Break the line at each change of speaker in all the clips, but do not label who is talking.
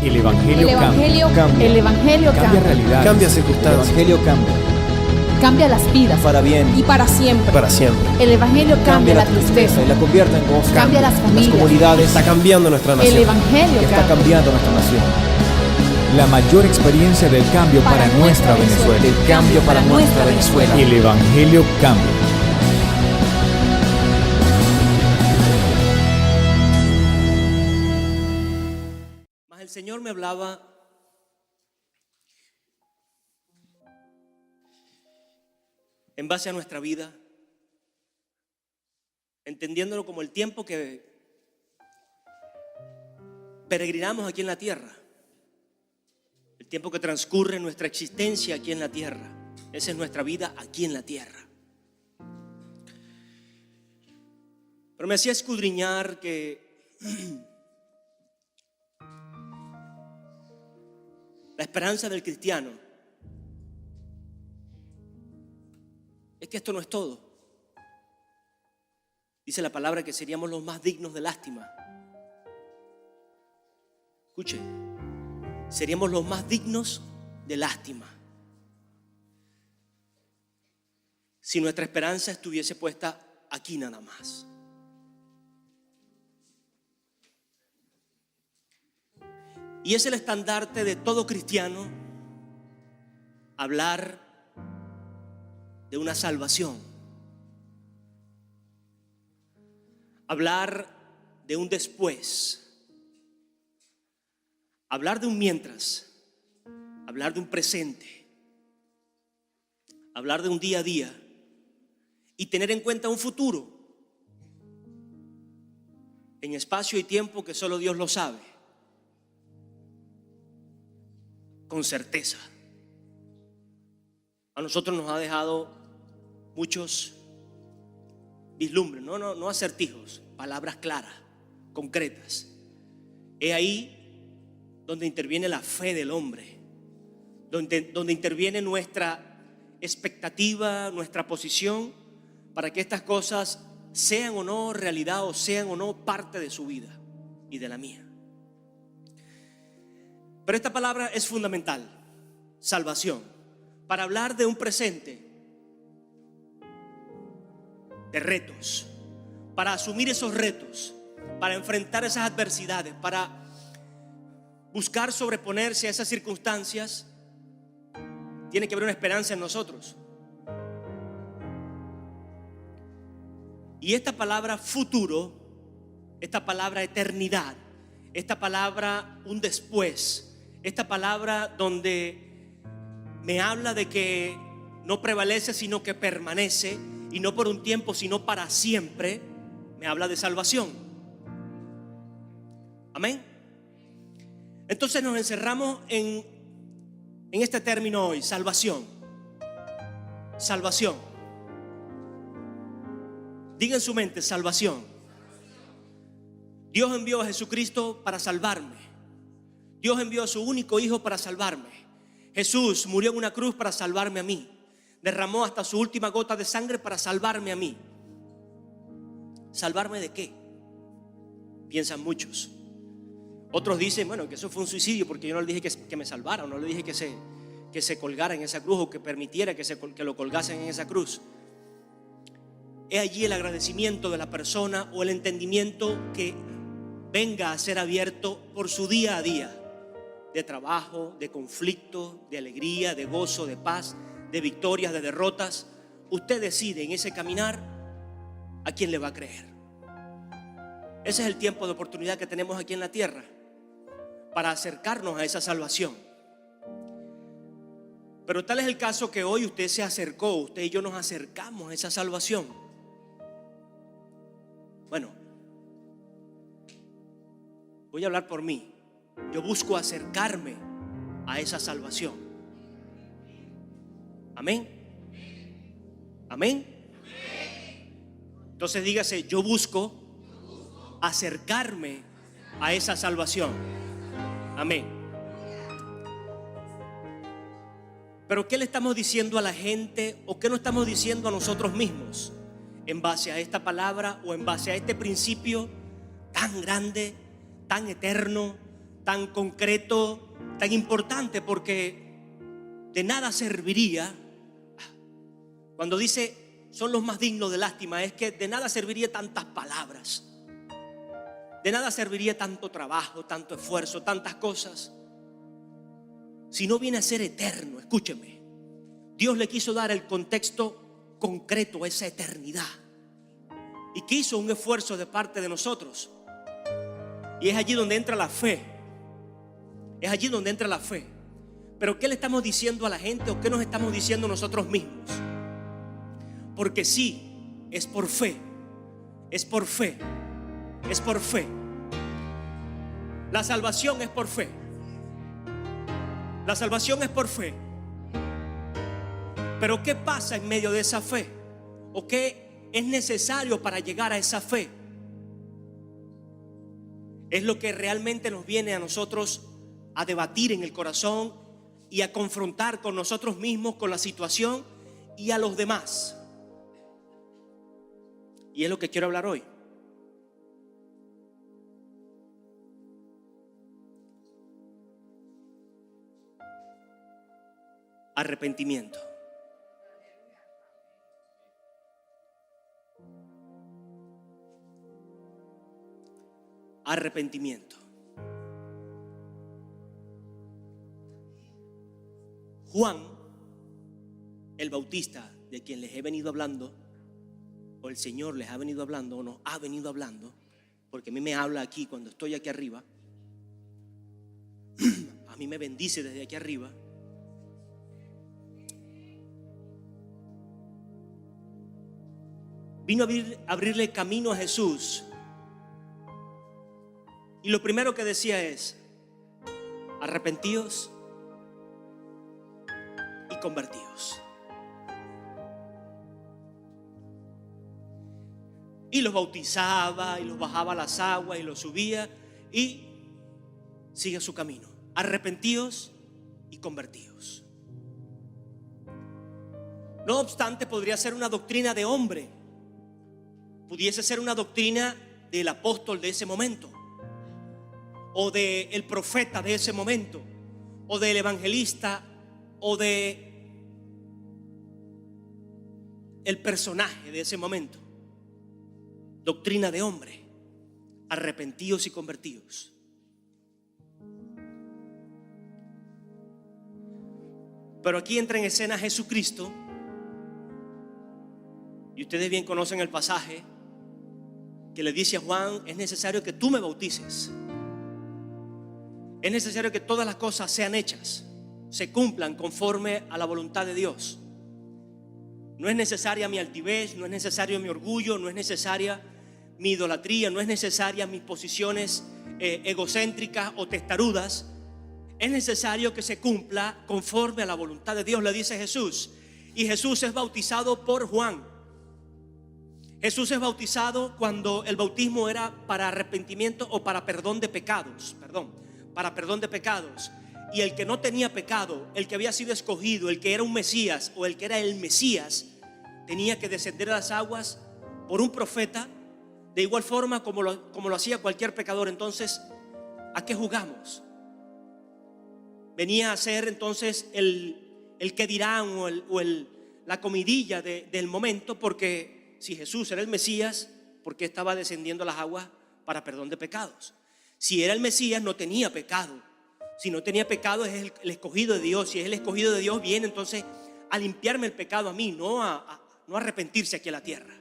El Evangelio cambia.
El Evangelio
Cambia
cambia.
realidades.
Cambia
El
circunstancias.
Evangelio cambia.
Cambia las vidas.
Para bien.
Y para siempre.
Para siempre.
El Evangelio cambia la tristeza.
y la convierte en gozo.
Cambia las familias.
comunidades.
Está cambiando nuestra
El
nación.
Evangelio
Está
cambia.
cambiando nuestra nación. La mayor experiencia del cambio para nuestra Venezuela.
El cambio para nuestra Venezuela.
El Evangelio cambia.
Mas el Señor me hablaba en base a nuestra vida, entendiéndolo como el tiempo que peregrinamos aquí en la tierra, el tiempo que transcurre nuestra existencia aquí en la tierra. Esa es nuestra vida aquí en la tierra. Pero me hacía escudriñar que la esperanza del cristiano es que esto no es todo. Dice la palabra que seríamos los más dignos de lástima. Escuche, seríamos los más dignos de lástima si nuestra esperanza estuviese puesta aquí nada más. Y es el estandarte de todo cristiano hablar de una salvación, hablar de un después, hablar de un mientras, hablar de un presente, hablar de un día a día y tener en cuenta un futuro en espacio y tiempo que solo Dios lo sabe. Con certeza. A nosotros nos ha dejado muchos vislumbres, no acertijos, palabras claras, concretas. Es ahí donde interviene la fe del hombre, donde interviene nuestra expectativa, nuestra posición, para que estas cosas sean o no realidad o sean o no parte de su vida y de la mía. Pero esta palabra es fundamental, salvación, para hablar de un presente, de retos, para asumir esos retos, para enfrentar esas adversidades, para buscar sobreponerse a esas circunstancias. Tiene que haber una esperanza en nosotros. Y esta palabra futuro, esta palabra eternidad, esta palabra un después, esta palabra donde me habla de que no prevalece sino que permanece, y no por un tiempo sino para siempre, me habla de salvación. Amén. Entonces nos encerramos en este término hoy, salvación. Salvación. Diga en su mente, salvación. Dios envió a Jesucristo para salvarme. Dios envió a su único hijo para salvarme. Jesús murió en una cruz para salvarme a mí. Derramó hasta su última gota de sangre para salvarme a mí. ¿Salvarme de qué? Piensan muchos. Otros dicen, bueno, que eso fue un suicidio porque yo no le dije que me salvara, no le dije que se colgara en esa cruz o que permitiera que lo colgasen en esa cruz. Es allí el agradecimiento de la persona o el entendimiento que venga a ser abierto por su día a día, de trabajo, de conflicto, de alegría, de gozo, de paz, de victorias, de derrotas. Usted decide en ese caminar a quién le va a creer. Ese es el tiempo de oportunidad que tenemos aquí en la tierra para acercarnos a esa salvación. Pero tal es el caso que hoy usted se acercó, usted y yo nos acercamos a esa salvación. Bueno, voy a hablar por mí. Yo busco acercarme a esa salvación. Amén. Amén. Entonces dígase, yo busco acercarme a esa salvación. Amén. Pero ¿qué le estamos diciendo a la gente o qué nos estamos diciendo a nosotros mismos en base a esta palabra o en base a este principio tan grande, tan eterno, tan concreto, tan importante, porque de nada serviría, cuando dice son los más dignos de lástima, es que de nada serviría tantas palabras, de nada serviría tanto trabajo, tanto esfuerzo, tantas cosas, si no viene a ser eterno. Escúcheme, Dios le quiso dar el contexto concreto a esa eternidad y quiso un esfuerzo de parte de nosotros. Y es allí donde entra la fe. Es allí donde entra la fe. Pero ¿qué le estamos diciendo a la gente o qué nos estamos diciendo nosotros mismos? Porque sí, es por fe. Es por fe. Es por fe. La salvación es por fe. La salvación es por fe. Pero ¿qué pasa en medio de esa fe? ¿O qué es necesario para llegar a esa fe? Es lo que realmente nos viene a nosotros a debatir en el corazón y a confrontar con nosotros mismos, con la situación y a los demás. Y es lo que quiero hablar hoy. Arrepentimiento. Arrepentimiento. Juan, el Bautista, de quien les he venido hablando, o el Señor les ha venido hablando, o nos ha venido hablando, porque a mí me habla aquí cuando estoy aquí arriba, a mí me bendice desde aquí arriba. Vino a abrirle camino a Jesús. Y lo primero que decía es: arrepentíos y convertíos. Y los bautizaba y los bajaba a las aguas y los subía y sigue su camino. Arrepentíos y convertíos. No obstante, podría ser una doctrina de hombre, pudiese ser una doctrina del apóstol de ese momento, o del profeta de ese momento, o del evangelista, o de el personaje de ese momento. Doctrina de hombre: arrepentíos y convertíos. Pero aquí entra en escena Jesucristo, y ustedes bien conocen el pasaje que le dice a Juan: es necesario que tú me bautices. Es necesario que todas las cosas sean hechas, se cumplan conforme a la voluntad de Dios. No es necesaria mi altivez, no es necesario mi orgullo, no es necesaria mi idolatría, no es necesaria mis posiciones egocéntricas o testarudas. Es necesario que se cumpla conforme a la voluntad de Dios, le dice Jesús. Y Jesús es bautizado por Juan. Jesús es bautizado cuando el bautismo era para arrepentimiento o para perdón de pecados, para perdón de pecados. Y el que no tenía pecado, el que había sido escogido, el que era un Mesías o el que era el Mesías, tenía que descender a las aguas por un profeta, de igual forma como lo hacía cualquier pecador. Entonces, ¿a qué jugamos? Venía a ser entonces el que dirán o la comidilla del momento, porque si Jesús era el Mesías, ¿por qué estaba descendiendo a las aguas para perdón de pecados? Si era el Mesías, no tenía pecado. Si no tenía pecado, es el escogido de Dios. Si es el escogido de Dios, viene entonces a limpiarme el pecado a mí, no a arrepentirse aquí en la tierra.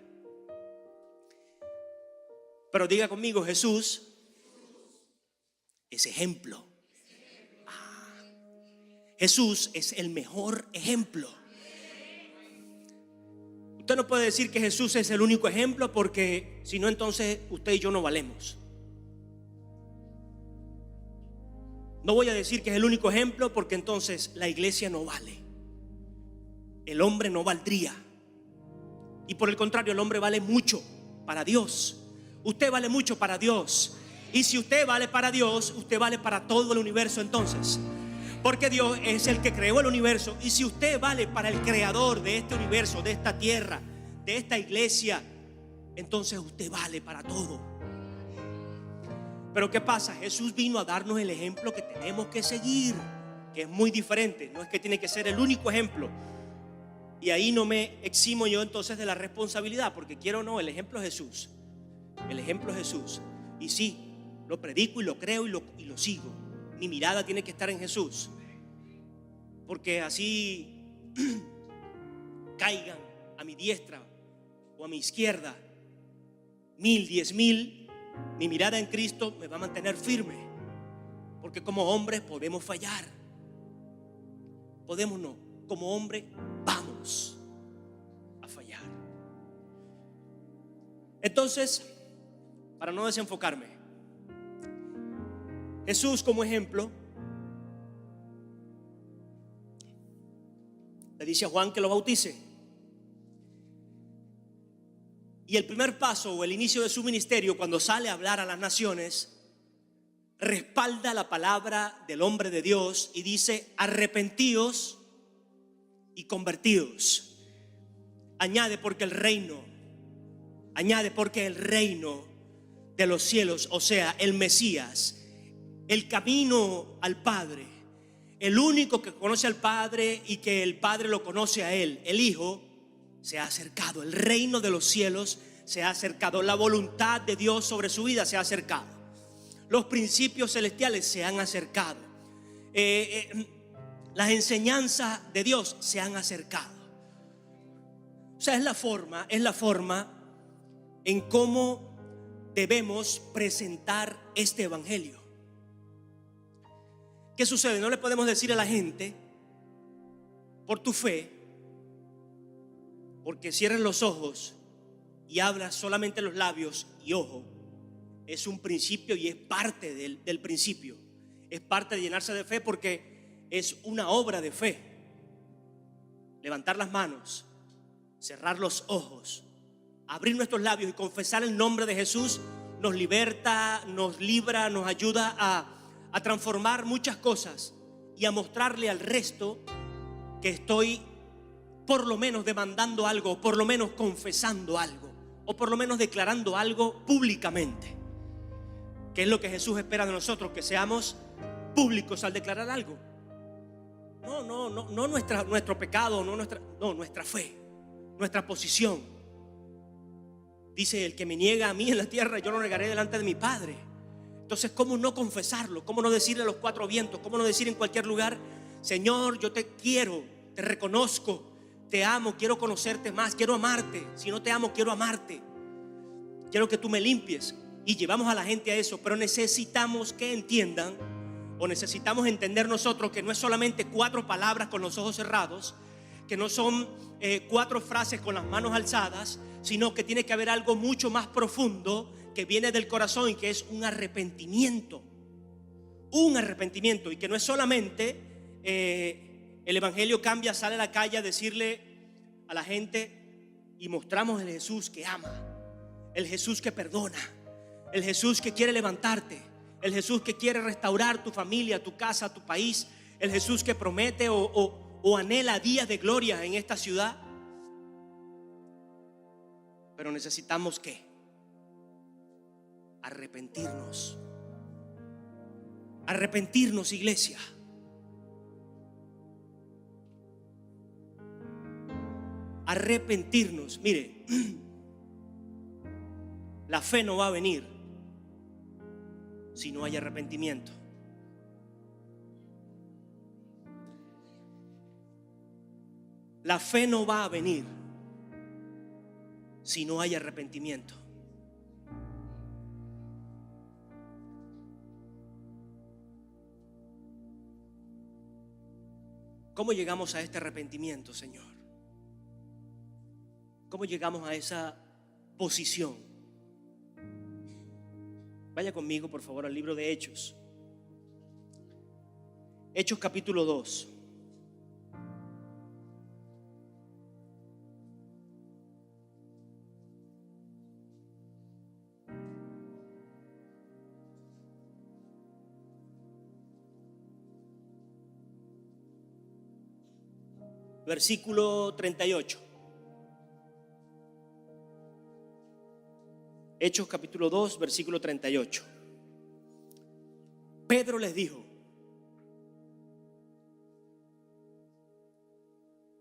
Pero diga conmigo: Jesús es ejemplo. Jesús es el mejor ejemplo. Usted no puede decir que Jesús es el único ejemplo, porque si no, entonces usted y yo no valemos. No voy a decir que es el único ejemplo, porque entonces la iglesia no vale. El hombre no valdría. Y por el contrario, el hombre vale mucho para Dios. Usted vale mucho para Dios. Y si usted vale para Dios, usted vale para todo el universo entonces. Porque Dios es el que creó el universo. Y si usted vale para el creador de este universo, de esta tierra, de esta iglesia, entonces usted vale para todo. Pero ¿qué pasa? Jesús vino a darnos el ejemplo que tenemos que seguir, que es muy diferente. No es que tiene que ser el único ejemplo. Y ahí no me eximo yo entonces de la responsabilidad, porque quiero o no, el ejemplo es Jesús. El ejemplo es Jesús. Y sí, lo predico y lo creo y lo sigo. Mi mirada tiene que estar en Jesús, porque así caigan a mi diestra o a mi izquierda 1000, 10,000, mi mirada en Cristo me va a mantener firme, porque como hombres podemos fallar. Podemos no, como hombre vamos a fallar. Entonces, para no desenfocarme, Jesús como ejemplo le dice a Juan que lo bautice. Y el primer paso o el inicio de su ministerio, cuando sale a hablar a las naciones, respalda la palabra del hombre de Dios y dice: arrepentíos y convertíos. Añade porque el reino de los cielos, o sea, el Mesías, el camino al Padre, el único que conoce al Padre y que el Padre lo conoce a Él, el Hijo, se ha acercado. El reino de los cielos se ha acercado. La voluntad de Dios sobre su vida se ha acercado. Los principios celestiales se han acercado. Las enseñanzas de Dios se han acercado. O sea, es la forma en cómo debemos presentar este evangelio. ¿Qué sucede? No le podemos decir a la gente: por tu fe, porque cierres los ojos y abras solamente los labios. Y ojo, es un principio y es parte del principio. Es parte de llenarse de fe, porque es una obra de fe. Levantar las manos, cerrar los ojos, abrir nuestros labios y confesar el nombre de Jesús nos liberta, nos libra, nos ayuda a transformar muchas cosas y a mostrarle al resto que estoy por lo menos demandando algo, por lo menos confesando algo, o por lo menos declarando algo públicamente. ¿Qué es lo que Jesús espera de nosotros? Que seamos públicos al declarar algo. No nuestro pecado, nuestra fe, nuestra posición. Dice: el que me niega a mí en la tierra, yo lo negaré delante de mi Padre. Entonces, ¿cómo no confesarlo? ¿Cómo no decirle a los cuatro vientos? ¿Cómo no decir en cualquier lugar: Señor, yo te quiero, te reconozco, te amo, quiero conocerte más, quiero amarte? Si no te amo, quiero amarte, quiero que tú me limpies. Y llevamos a la gente a eso. Pero necesitamos que entiendan, o necesitamos entender nosotros, que no es solamente 4 palabras con los ojos cerrados, que no son 4 frases con las manos alzadas, sino que tiene que haber algo mucho más profundo que viene del corazón, y que es un arrepentimiento. Y que no es solamente el evangelio cambia, sale a la calle a decirle a la gente y mostramos el Jesús que ama, el Jesús que perdona, el Jesús que quiere levantarte, el Jesús que quiere restaurar tu familia, tu casa, tu país, el Jesús que promete o anhela días de gloria en esta ciudad. Pero necesitamos ¿qué? Arrepentirnos. Arrepentirnos, iglesia. Arrepentirnos. Mire, la fe no va a venir si no hay arrepentimiento. La fe no va a venir si no hay arrepentimiento. ¿Cómo llegamos a este arrepentimiento, Señor? ¿Cómo llegamos a esa posición? Vaya conmigo, por favor, al libro de Hechos. Hechos capítulo 2. Versículo 38. Hechos capítulo 2, versículo 38. Pedro les dijo,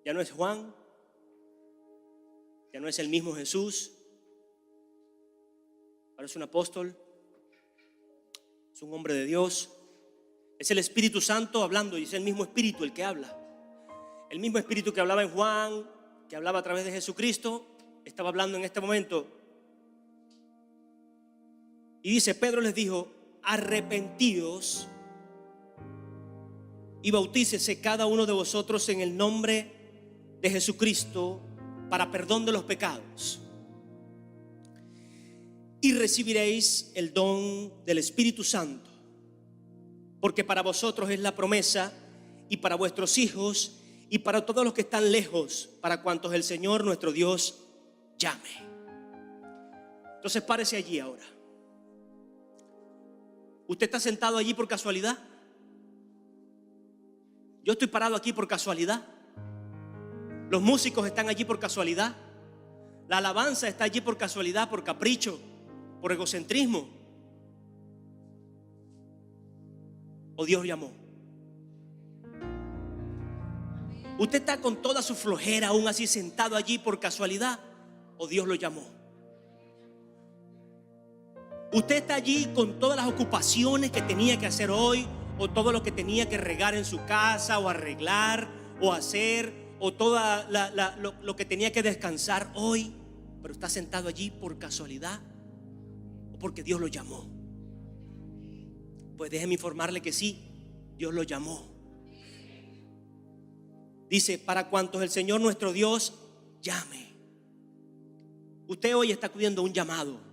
ya no es Juan, ya no es el mismo Jesús, ahora es un apóstol, es un hombre de Dios, es el Espíritu Santo hablando, y es el mismo Espíritu el que habla. El mismo Espíritu que hablaba en Juan, que hablaba a través de Jesucristo, estaba hablando en este momento. Y dice, Pedro les dijo, arrepentíos y bautícese cada uno de vosotros en el nombre de Jesucristo para perdón de los pecados, y recibiréis el don del Espíritu Santo, porque para vosotros es la promesa, y para vuestros hijos, y para todos los que están lejos, para cuantos el Señor nuestro Dios llame. Entonces párese allí ahora. ¿Usted está sentado allí por casualidad? Yo estoy parado aquí por casualidad. Los músicos están allí por casualidad. La alabanza está allí por casualidad, por capricho, por egocentrismo. ¿O Dios llamó? ¿Usted está con toda su flojera aún así sentado allí por casualidad? ¿O Dios lo llamó? ¿Usted está allí con todas las ocupaciones que tenía que hacer hoy, o todo lo que tenía que regar en su casa, o arreglar, o hacer, o todo lo que tenía que descansar hoy, pero está sentado allí por casualidad o porque Dios lo llamó? Pues déjeme informarle que sí, Dios lo llamó. Dice, para cuantos el Señor nuestro Dios llame. Usted hoy está acudiendo a un llamado.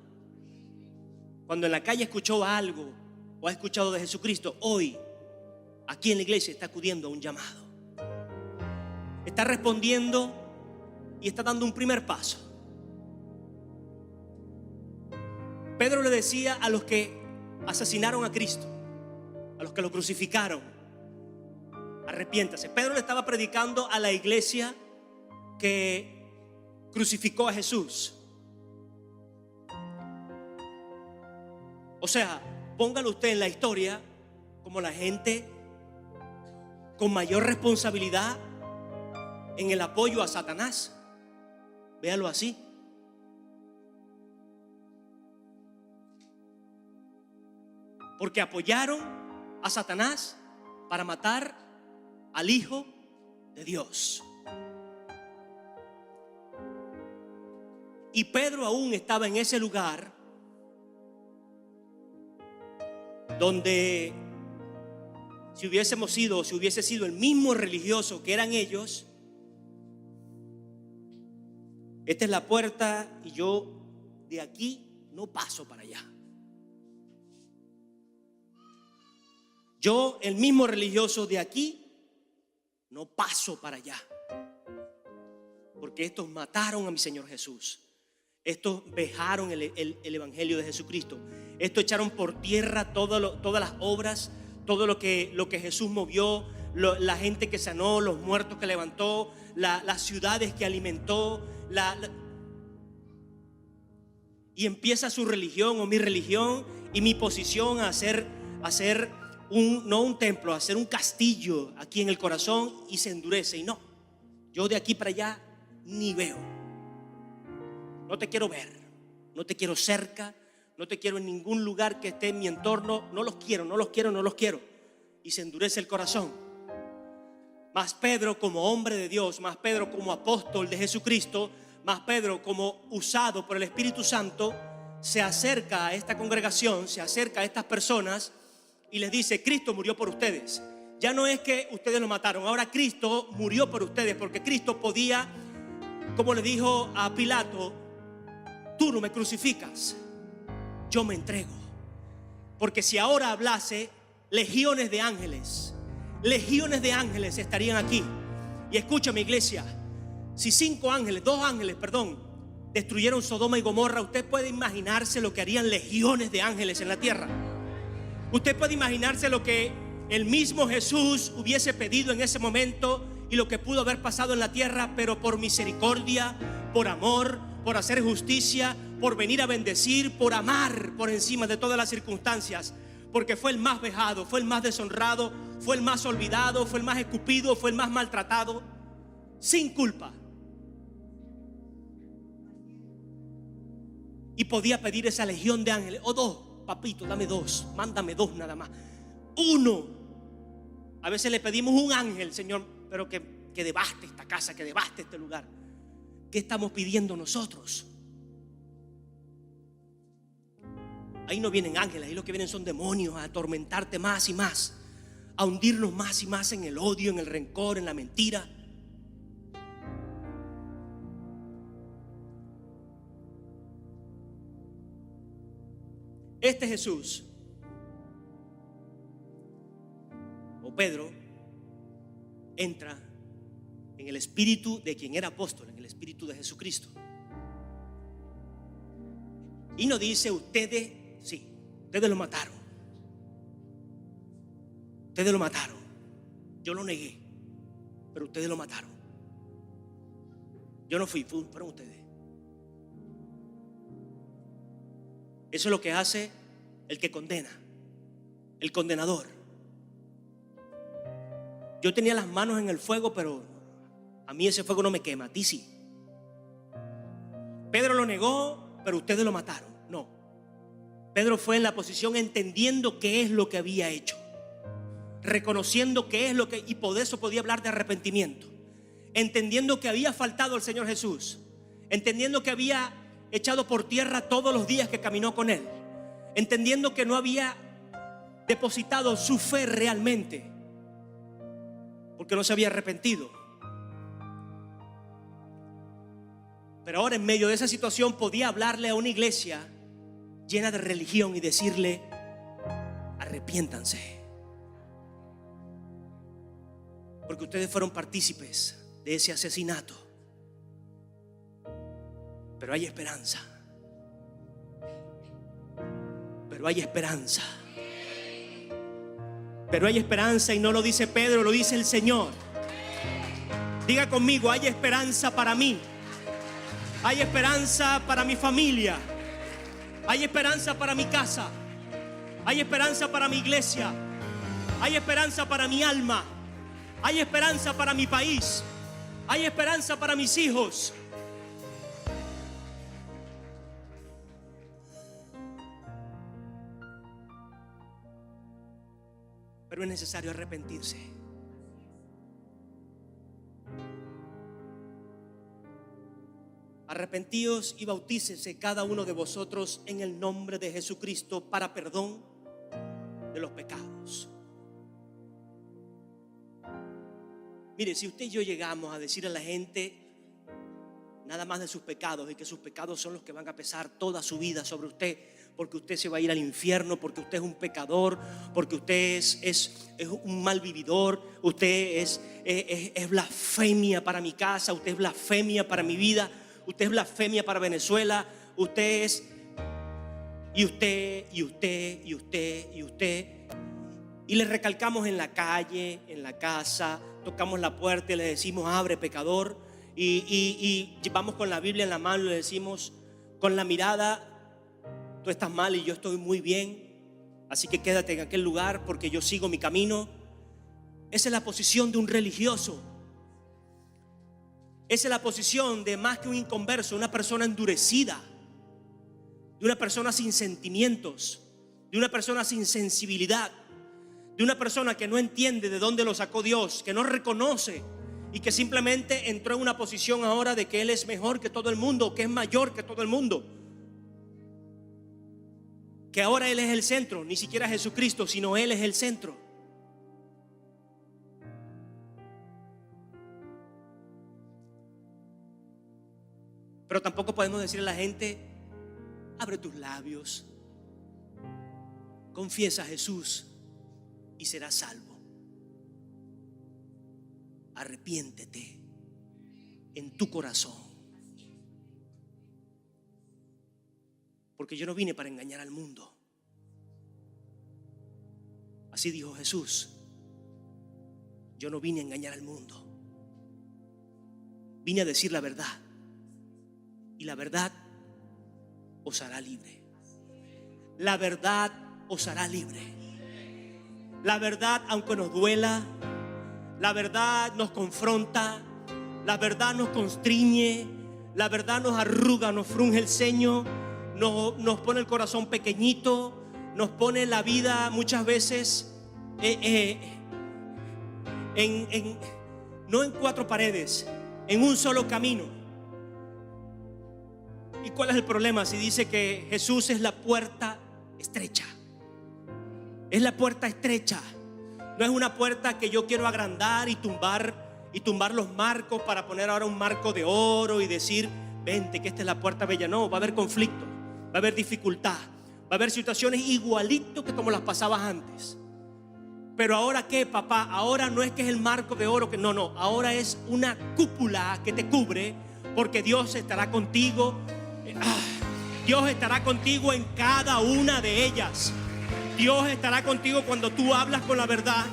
Cuando en la calle escuchó algo o ha escuchado de Jesucristo, hoy aquí en la iglesia está acudiendo a un llamado. Está respondiendo y está dando un primer paso. Pedro le decía a los que asesinaron a Cristo, a los que lo crucificaron, arrepiéntase. Pedro le estaba predicando a la iglesia que crucificó a Jesús. O sea, póngalo usted en la historia como la gente con mayor responsabilidad en el apoyo a Satanás. Véalo así. Porque apoyaron a Satanás para matar al Hijo de Dios. Y Pedro aún estaba en ese lugar donde si hubiese sido el mismo religioso que eran ellos, esta es la puerta y yo de aquí no paso para allá. Yo, el mismo religioso de aquí, no paso para allá. Porque estos mataron a mi Señor Jesús. Estos vejaron el evangelio de Jesucristo. Estos echaron por tierra todas las obras, todo lo que Jesús movió, la gente que sanó, los muertos que levantó, las ciudades que alimentó. Y empieza su religión o mi religión y mi posición a hacer no un templo, a hacer un castillo aquí en el corazón, y se endurece. Y no, yo de aquí para allá ni veo. No te quiero ver, no te quiero cerca, no te quiero en ningún lugar que esté en mi entorno. No los quiero. Y se endurece el corazón. Más Pedro como hombre de Dios, más Pedro como apóstol de Jesucristo, más Pedro como usado por el Espíritu Santo, se acerca a esta congregación, se acerca a estas personas y les dice: Cristo murió por ustedes. Ya no es que ustedes lo mataron, ahora Cristo murió por ustedes, porque Cristo podía, como le dijo a Pilato: tú no me crucificas, yo me entrego. Porque si ahora hablase, legiones de ángeles estarían aquí. Y escúchame, iglesia, si 2 ángeles, destruyeron Sodoma y Gomorra, usted puede imaginarse lo que harían legiones de ángeles en la tierra. Usted puede imaginarse lo que el mismo Jesús hubiese pedido en ese momento y lo que pudo haber pasado en la tierra, pero por misericordia, por amor, por hacer justicia, por venir a bendecir, por amar por encima de todas las circunstancias, porque fue el más vejado, fue el más deshonrado, fue el más olvidado, fue el más escupido, fue el más maltratado, sin culpa. Y podía pedir esa legión de ángeles, o dos, papito, dame dos, mándame dos nada más. Uno. A veces le pedimos un ángel, Señor, pero que devaste esta casa, que devaste este lugar. ¿Qué estamos pidiendo nosotros? Ahí no vienen ángeles, ahí lo que vienen son demonios a atormentarte más y más, a hundirnos más y más en el odio, en el rencor, en la mentira. Este Jesús, o Pedro, entra en el espíritu de quien era apóstol, en el espíritu de Jesucristo. Y no dice ustedes, sí, ustedes lo mataron. Ustedes lo mataron. Yo lo negué, pero ustedes lo mataron. Yo no fui, fueron ustedes. Eso es lo que hace el que condena, el condenador. Yo tenía las manos en el fuego, pero a mí ese fuego no me quema, a ti sí. Pedro lo negó, pero ustedes lo mataron. No. Pedro fue en la posición entendiendo qué es lo que había hecho, reconociendo qué es lo que, y por eso podía hablar de arrepentimiento, entendiendo que había faltado al Señor Jesús, entendiendo que había echado por tierra todos los días que caminó con Él, entendiendo que no había depositado su fe realmente, porque no se había arrepentido. Pero ahora en medio de esa situación podía hablarle a una iglesia llena de religión y decirle: arrepiéntanse, porque ustedes fueron partícipes de ese asesinato. Pero hay esperanza. Pero hay esperanza. Pero hay esperanza, y no lo dice Pedro, lo dice el Señor. Diga conmigo: hay esperanza para mí. Hay esperanza para mi familia. Hay esperanza para mi casa. Hay esperanza para mi iglesia. Hay esperanza para mi alma. Hay esperanza para mi país. Hay esperanza para mis hijos. Pero es necesario arrepentirse. Arrepentíos y bautícese cada uno de vosotros en el nombre de Jesucristo para perdón de los pecados. Mire, si usted y yo llegamos a decir a la gente nada más de sus pecados, y que sus pecados son los que van a pesar toda su vida sobre usted, porque usted se va a ir al infierno, porque usted es un pecador, porque usted es un mal vividor, usted es blasfemia para mi casa, usted es blasfemia para mi vida, usted es blasfemia para Venezuela, usted es, y usted, y le recalcamos en la calle, en la casa, tocamos la puerta y le decimos: abre, pecador, y vamos con la Biblia en la mano y le decimos con la mirada: tú estás mal y yo estoy muy bien, así que quédate en aquel lugar porque yo sigo mi camino. Esa es la posición de un religioso. Esa es la posición de más que un inconverso, una persona endurecida, de una persona sin sentimientos, de una persona sin sensibilidad, de una persona que no entiende de dónde lo sacó Dios, que no reconoce y que simplemente entró en una posición ahora de que Él es mejor que todo el mundo, que es mayor que todo el mundo, que ahora Él es el centro, ni siquiera Jesucristo, sino Él es el centro. Pero tampoco podemos decirle a la gente: abre tus labios, confiesa a Jesús y serás salvo. Arrepiéntete en tu corazón, porque yo no vine para engañar al mundo. Así dijo Jesús: yo no vine a engañar al mundo, vine a decir la verdad, y la verdad os hará libre. La verdad os hará libre. La verdad, aunque nos duela, la verdad nos confronta, la verdad nos constriñe, la verdad nos arruga, nos frunge el ceño, nos pone el corazón pequeñito, nos pone la vida muchas veces no en cuatro paredes, en un solo camino. ¿Y cuál es el problema? Si dice que Jesús es la puerta estrecha. Es la puerta estrecha. No es una puerta que yo quiero agrandar y tumbar los marcos para poner ahora un marco de oro y decir, vente que esta es la puerta bella. No, va a haber conflicto, va a haber dificultad, va a haber situaciones igualito que como las pasabas antes. Pero ahora ¿qué, papá? Ahora no es que es el marco de oro, no, ahora es una cúpula que te cubre, porque Dios estará contigo. Dios estará contigo en cada una de ellas. Dios estará contigo cuando tú hablas con la verdad,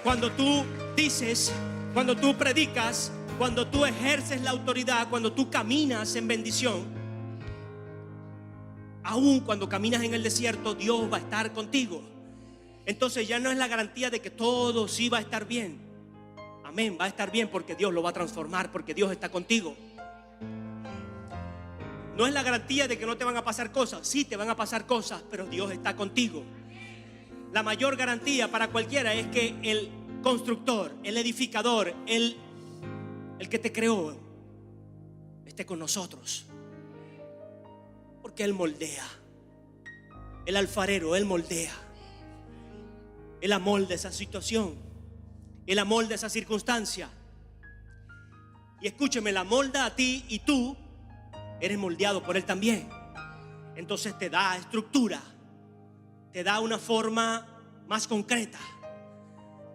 cuando tú dices, cuando tú predicas, cuando tú ejerces la autoridad, cuando tú caminas en bendición. Aún cuando caminas en el desierto, Dios va a estar contigo. Entonces ya no es la garantía de que todo sí va a estar bien. Amén, va a estar bien porque Dios lo va a transformar, porque Dios está contigo. No es la garantía de que no te van a pasar cosas. Sí, te van a pasar cosas, pero Dios está contigo. La mayor garantía para cualquiera es que el constructor, el edificador, el que te creó, esté con nosotros. Porque Él moldea. El alfarero, Él moldea. Él amolda esa situación. Él amolda esa circunstancia. Y escúcheme, la molda a ti y tú eres moldeado por Él también. Entonces te da estructura, te da una forma más concreta.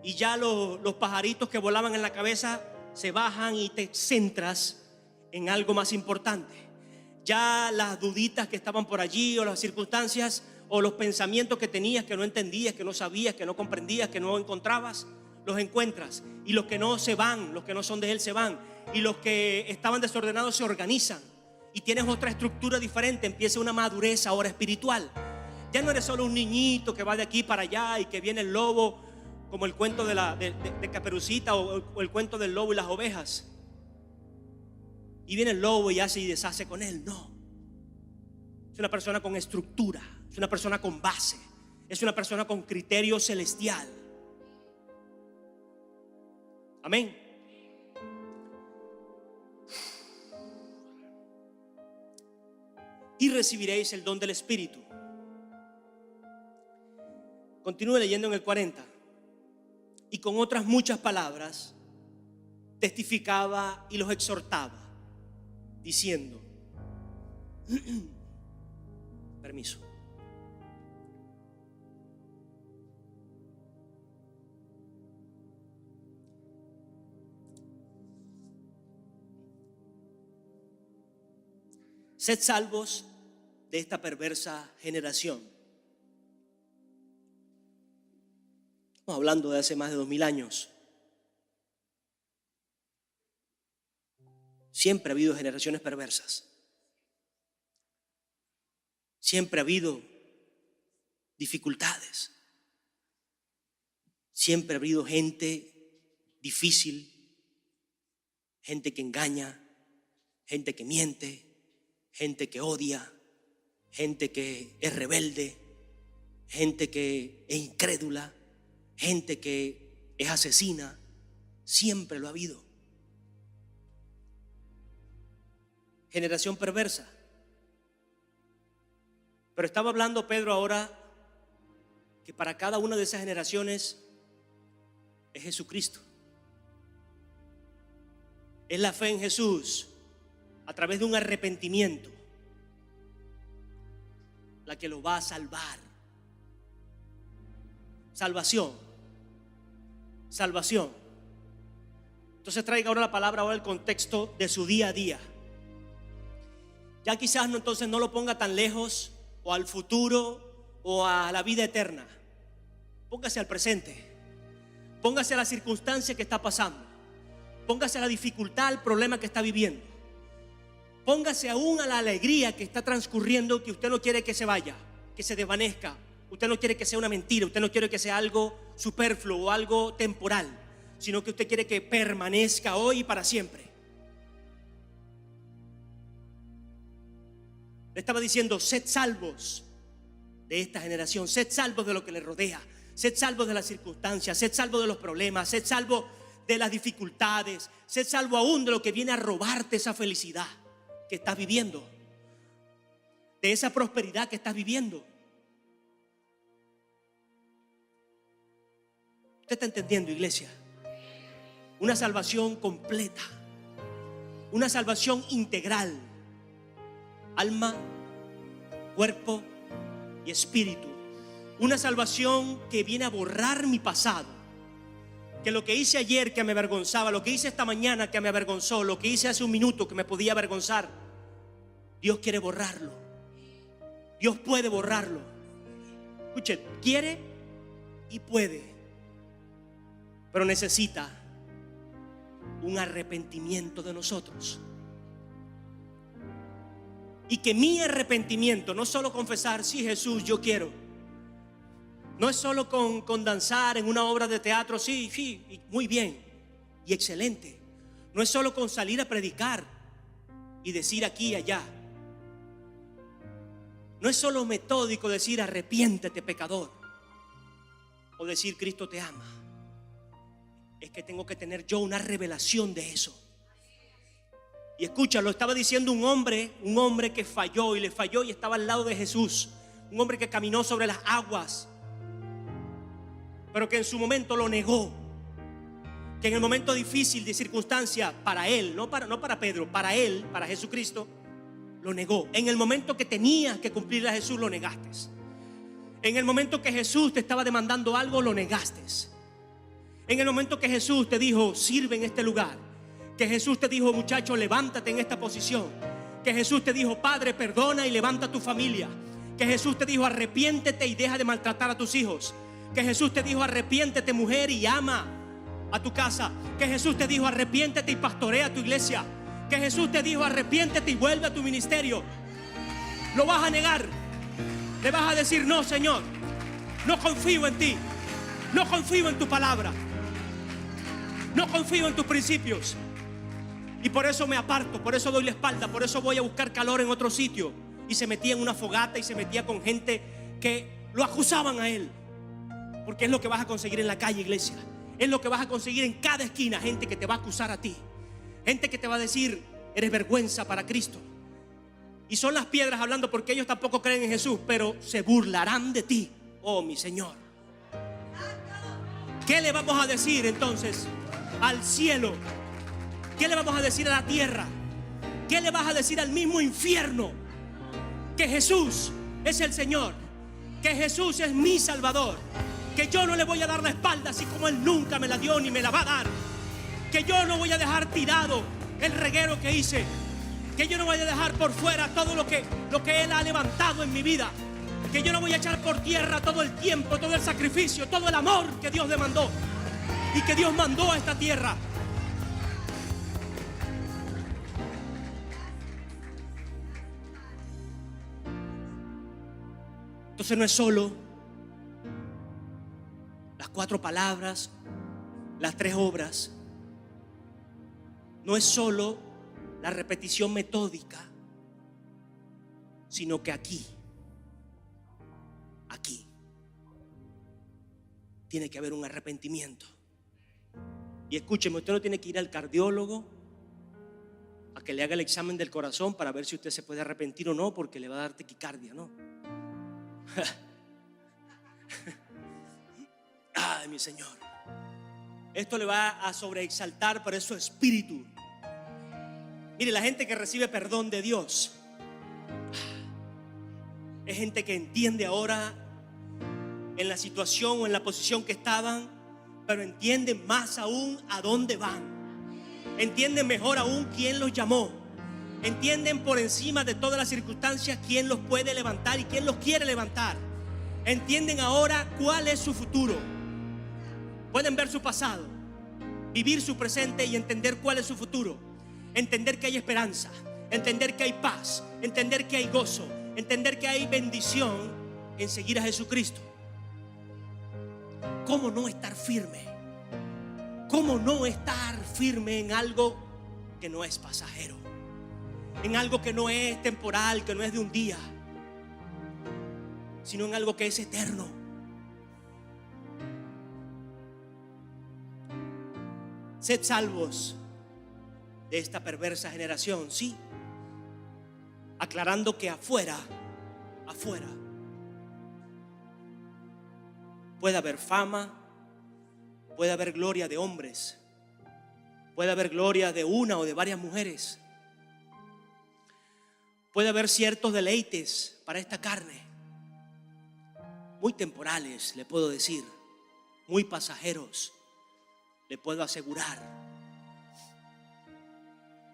Y ya los pajaritos que volaban en la cabeza se bajan y te centras en algo más importante. Ya las duditas que estaban por allí, o las circunstancias, o los pensamientos que tenías, que no entendías, que no sabías, que no comprendías, que no encontrabas, los encuentras. Y los que no se van, los que no son de Él se van. Y los que estaban desordenados se organizan. Y tienes otra estructura diferente. Empieza una madurez ahora espiritual. Ya no eres solo un niñito que va de aquí para allá y que viene el lobo, como el cuento de Caperucita, o el cuento del lobo y las ovejas. Y viene el lobo y hace y deshace con él. No. Es una persona con estructura. Es una persona con base. Es una persona con criterio celestial. Amén. Y recibiréis el don del Espíritu. Continúe leyendo en el 40. Y con otras muchas palabras testificaba y los exhortaba, diciendo, permiso. Sed salvos de esta perversa generación. Estamos hablando de hace más de 2000 años. Siempre ha habido generaciones perversas. Siempre ha habido dificultades. Siempre ha habido gente difícil, gente que engaña, gente que miente, gente que odia, gente que es rebelde, gente que es incrédula, gente que es asesina. Siempre lo ha habido. Generación perversa. Pero estaba hablando Pedro ahora que para cada una de esas generaciones es Jesucristo. Es la fe en Jesús a través de un arrepentimiento la que lo va a salvar. Salvación. Salvación. Entonces traiga ahora la palabra, ahora el contexto de su día a día. Ya quizás entonces no lo ponga tan lejos o al futuro o a la vida eterna. Póngase al presente. Póngase a la circunstancia que está pasando. Póngase a la dificultad, al problema que está viviendo. Póngase aún a la alegría que está transcurriendo, que usted no quiere que se vaya, que se desvanezca, Usted no quiere que sea una mentira, usted no quiere que sea algo superfluo o algo temporal, sino que usted quiere que permanezca hoy y para siempre. Le estaba diciendo: sed salvos de esta generación, sed salvos de lo que les rodea, sed salvos de las circunstancias, sed salvos de los problemas, sed salvos de las dificultades, sed salvo aún de lo que viene a robarte esa felicidad que estás viviendo, de esa prosperidad que estás viviendo. ¿Usted está entendiendo, iglesia? Una salvación completa, una salvación integral, alma, cuerpo y espíritu. Una salvación que viene a borrar mi pasado, que lo que hice ayer que me avergonzaba, lo que hice esta mañana que me avergonzó, lo que hice hace un minuto que me podía avergonzar, Dios quiere borrarlo. Dios puede borrarlo. Escuche, quiere y puede, pero necesita un arrepentimiento de nosotros. Y que mi arrepentimiento no es solo confesar: sí, Jesús, yo quiero. No es solo con danzar en una obra de teatro: sí, sí, muy bien y excelente. No es solo con salir a predicar y decir aquí y allá. No es solo metódico decir: arrepiéntete, pecador, o decir: Cristo te ama. Es que tengo que tener yo una revelación de eso. Y escucha, lo estaba diciendo un hombre que falló y le falló y estaba al lado de Jesús. Un hombre que caminó sobre las aguas, pero que en su momento lo negó. Que en el momento difícil de circunstancia para él, no para Pedro, para él, para Jesucristo, lo negó. En el momento que tenías que cumplirle a Jesús, lo negaste. En el momento que Jesús te estaba demandando algo, lo negaste. En el momento que Jesús te dijo: sirve en este lugar, que Jesús te dijo: muchacho, levántate en esta posición, que Jesús te dijo: padre, perdona y levanta a tu familia, que Jesús te dijo: arrepiéntete y deja de maltratar a tus hijos, que Jesús te dijo: arrepiéntete, mujer, y ama a tu casa, que Jesús te dijo: arrepiéntete y pastorea a tu iglesia, que Jesús te dijo: arrepiéntete y vuelve a tu ministerio. Lo vas a negar. Le vas a decir: no, Señor, no confío en ti, no confío en tu palabra, no confío en tus principios, y por eso me aparto, por eso doy la espalda, por eso voy a buscar calor en otro sitio. Y se metía en una fogata y se metía con gente que lo acusaban a él. Porque es lo que vas a conseguir en la calle, iglesia. Es lo que vas a conseguir en cada esquina. Gente que te va a acusar a ti, gente que te va a decir: eres vergüenza para Cristo. Y son las piedras hablando, porque ellos tampoco creen en Jesús, pero se burlarán de ti, oh mi Señor. ¿Qué le vamos a decir entonces al cielo? ¿Qué le vamos a decir a la tierra? ¿Qué le vas a decir al mismo infierno? Que Jesús es el Señor, que Jesús es mi Salvador, que yo no le voy a dar la espalda así como Él nunca me la dio ni me la va a dar, que yo no voy a dejar tirado el reguero que hice, que yo no voy a dejar por fuera todo lo que Él ha levantado en mi vida, que yo no voy a echar por tierra todo el tiempo, todo el sacrificio, todo el amor que Dios demandó y que Dios mandó a esta tierra. Entonces no es solo las 4 palabras, las 3 obras, no es solo la repetición metódica, sino que aquí tiene que haber un arrepentimiento. Y escúcheme, usted no tiene que ir al cardiólogo a que le haga el examen del corazón para ver si usted se puede arrepentir o no, porque le va a dar taquicardia, ¿no? Ay, mi Señor, esto le va a sobreexaltar para su espíritu. Mire, la gente que recibe perdón de Dios es gente que entiende ahora en la situación o en la posición que estaban, pero entienden más aún a dónde van, entienden mejor aún quién los llamó, entienden por encima de todas las circunstancias quién los puede levantar y quién los quiere levantar. Entienden ahora cuál es su futuro. Pueden ver su pasado, vivir su presente y entender cuál es su futuro. Entender que hay esperanza, entender que hay paz, entender que hay gozo, entender que hay bendición en seguir a Jesucristo, ¿cómo no estar firme? ¿Cómo no estar firme en algo que no es pasajero? En algo que no es temporal, que no es de un día, sino en algo que es eterno. Sed salvos de esta perversa generación, sí, aclarando que afuera puede haber fama, puede haber gloria de hombres, puede haber gloria de una o de varias mujeres, puede haber ciertos deleites para esta carne, muy temporales, le puedo decir, muy pasajeros, le puedo asegurar.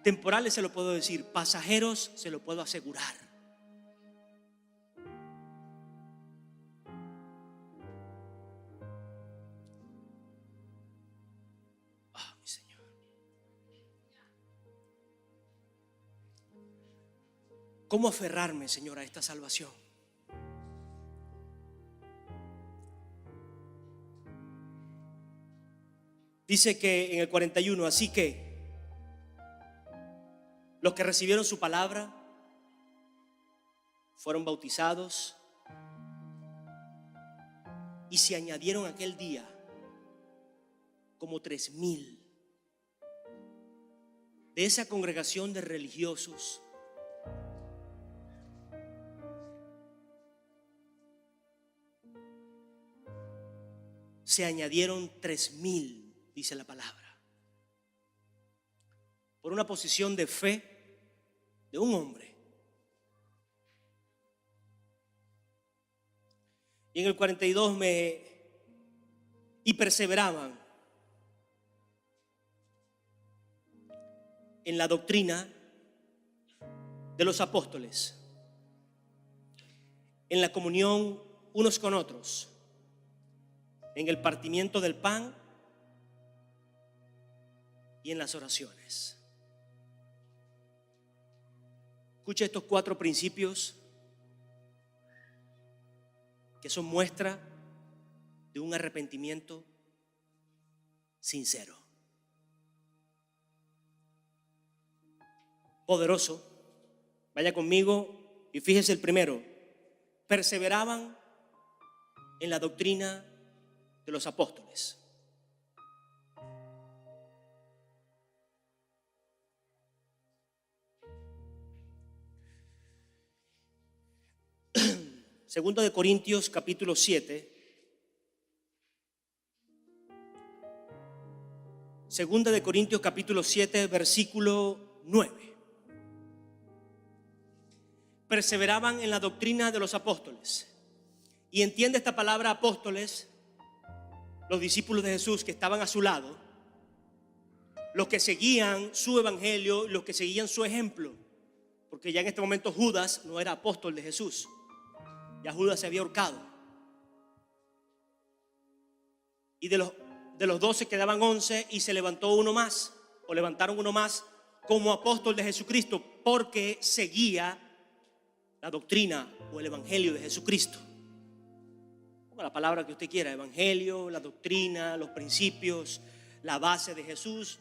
Temporales se lo puedo decir, pasajeros se lo puedo asegurar. Ah, mi Señor. ¿Cómo aferrarme, Señor, a esta salvación? Dice que en el 41, así que los que recibieron su palabra fueron bautizados y se añadieron aquel día como 3,000 de esa congregación de religiosos. Se añadieron 3,000, dice la palabra, por una posición de fe de un hombre. Y en el 42 y perseveraban en la doctrina de los apóstoles, en la comunión unos con otros, en el partimiento del pan y en las oraciones. Escucha estos 4 principios que son muestra de un arrepentimiento sincero, poderoso. Vaya conmigo y fíjese el primero: perseveraban en la doctrina de los apóstoles. Segundo de Corintios capítulo 7. Segunda de Corintios capítulo 7, versículo 9. Perseveraban en la doctrina de los apóstoles. Y entiende esta palabra apóstoles, los discípulos de Jesús que estaban a su lado, los que seguían su evangelio, los que seguían su ejemplo, porque ya en este momento Judas no era apóstol de Jesús. Ya Judas se había ahorcado. Y de los 12 quedaban 11 y se levantó uno más, o levantaron uno más como apóstol de Jesucristo, porque seguía la doctrina o el evangelio de Jesucristo. Ponga la palabra que usted quiera: evangelio, la doctrina, los principios, la base de Jesús.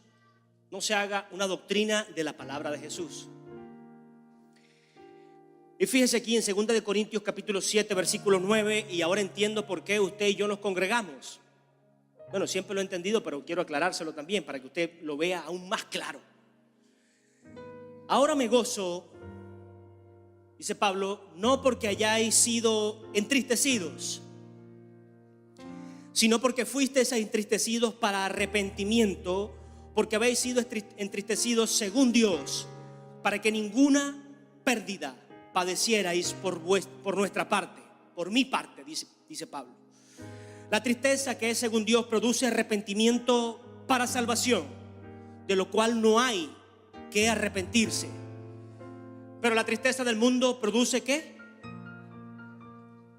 No se haga una doctrina de la palabra de Jesús. Y fíjese aquí en 2 de Corintios capítulo 7, versículo 9, y ahora entiendo por qué usted y yo nos congregamos. Bueno, siempre lo he entendido, pero quiero aclarárselo también para que usted lo vea aún más claro. Ahora me gozo, dice Pablo, no porque hayáis sido entristecidos, sino porque fuisteis entristecidos para arrepentimiento, porque habéis sido entristecidos según Dios, para que ninguna pérdida padecierais por nuestra parte, por mi parte, dice Pablo. La tristeza que es según Dios produce arrepentimiento para salvación, de lo cual no hay que arrepentirse. Pero la tristeza del mundo produce ¿qué?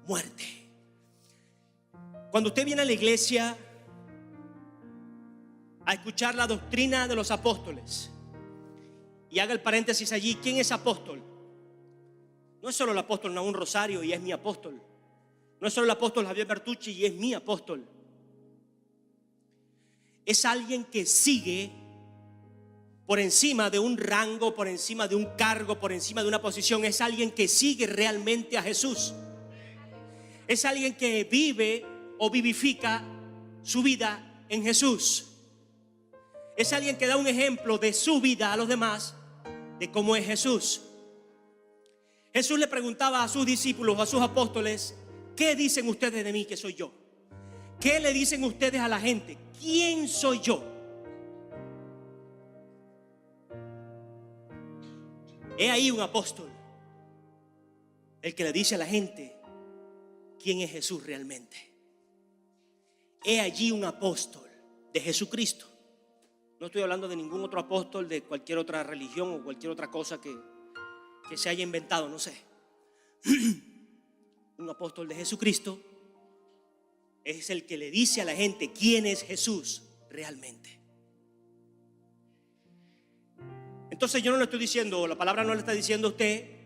Muerte. Cuando usted viene a la iglesia a escuchar la doctrina de los apóstoles, y haga el paréntesis allí, ¿quién es apóstol? No es solo el apóstol Nahum Rosario y es mi apóstol. No es solo el apóstol Javier Bertucci y es mi apóstol. Es alguien que sigue por encima de un rango, por encima de un cargo, por encima de una posición. Es alguien que sigue realmente a Jesús. Es alguien que vive o vivifica su vida en Jesús. Es alguien que da un ejemplo de su vida a los demás, de cómo es Jesús. Jesús le preguntaba a sus discípulos, a sus apóstoles: ¿qué dicen ustedes de mí que soy yo? ¿Qué le dicen ustedes a la gente? ¿Quién soy yo? He ahí un apóstol, el que le dice a la gente quién es Jesús realmente. He allí un apóstol de Jesucristo. No estoy hablando de ningún otro apóstol de cualquier otra religión o cualquier otra cosa que se haya inventado, no sé. Un apóstol de Jesucristo es el que le dice a la gente quién es Jesús realmente. Entonces yo no le estoy diciendo, la palabra no le está diciendo a usted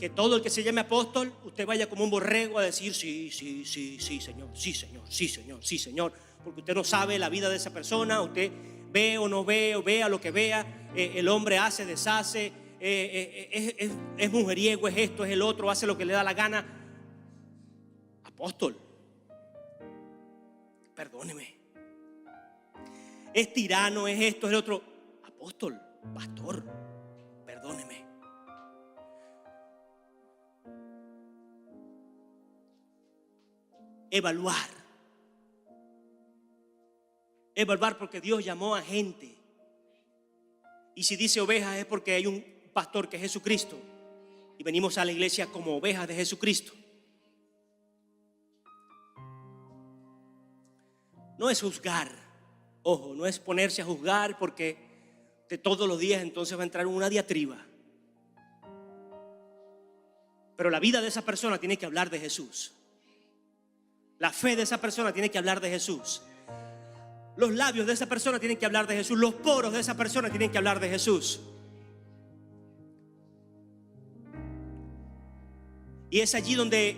que todo el que se llame apóstol, usted vaya como un borrego a decir sí, sí, sí, sí, Señor, sí, Señor, sí, Señor, sí, Señor. Porque usted no sabe la vida de esa persona, usted ve o no ve, o vea lo que vea, el hombre hace, deshace, es mujeriego, es esto, es el otro, hace lo que le da la gana. Apóstol, perdóneme. Es tirano, es esto, es el otro. Apóstol, pastor, perdóneme. Evaluar porque Dios llamó a gente. Y si dice ovejas es porque hay un pastor que es Jesucristo y venimos a la iglesia como ovejas de Jesucristo. No es juzgar, ojo, no es ponerse a juzgar porque de todos los días entonces va a entrar una diatriba. Pero la vida de esa persona tiene que hablar de Jesús. La fe de esa persona tiene que hablar de Jesús. Los labios de esa persona tienen que hablar de Jesús. Los poros de esa persona tienen que hablar de Jesús. Y es allí donde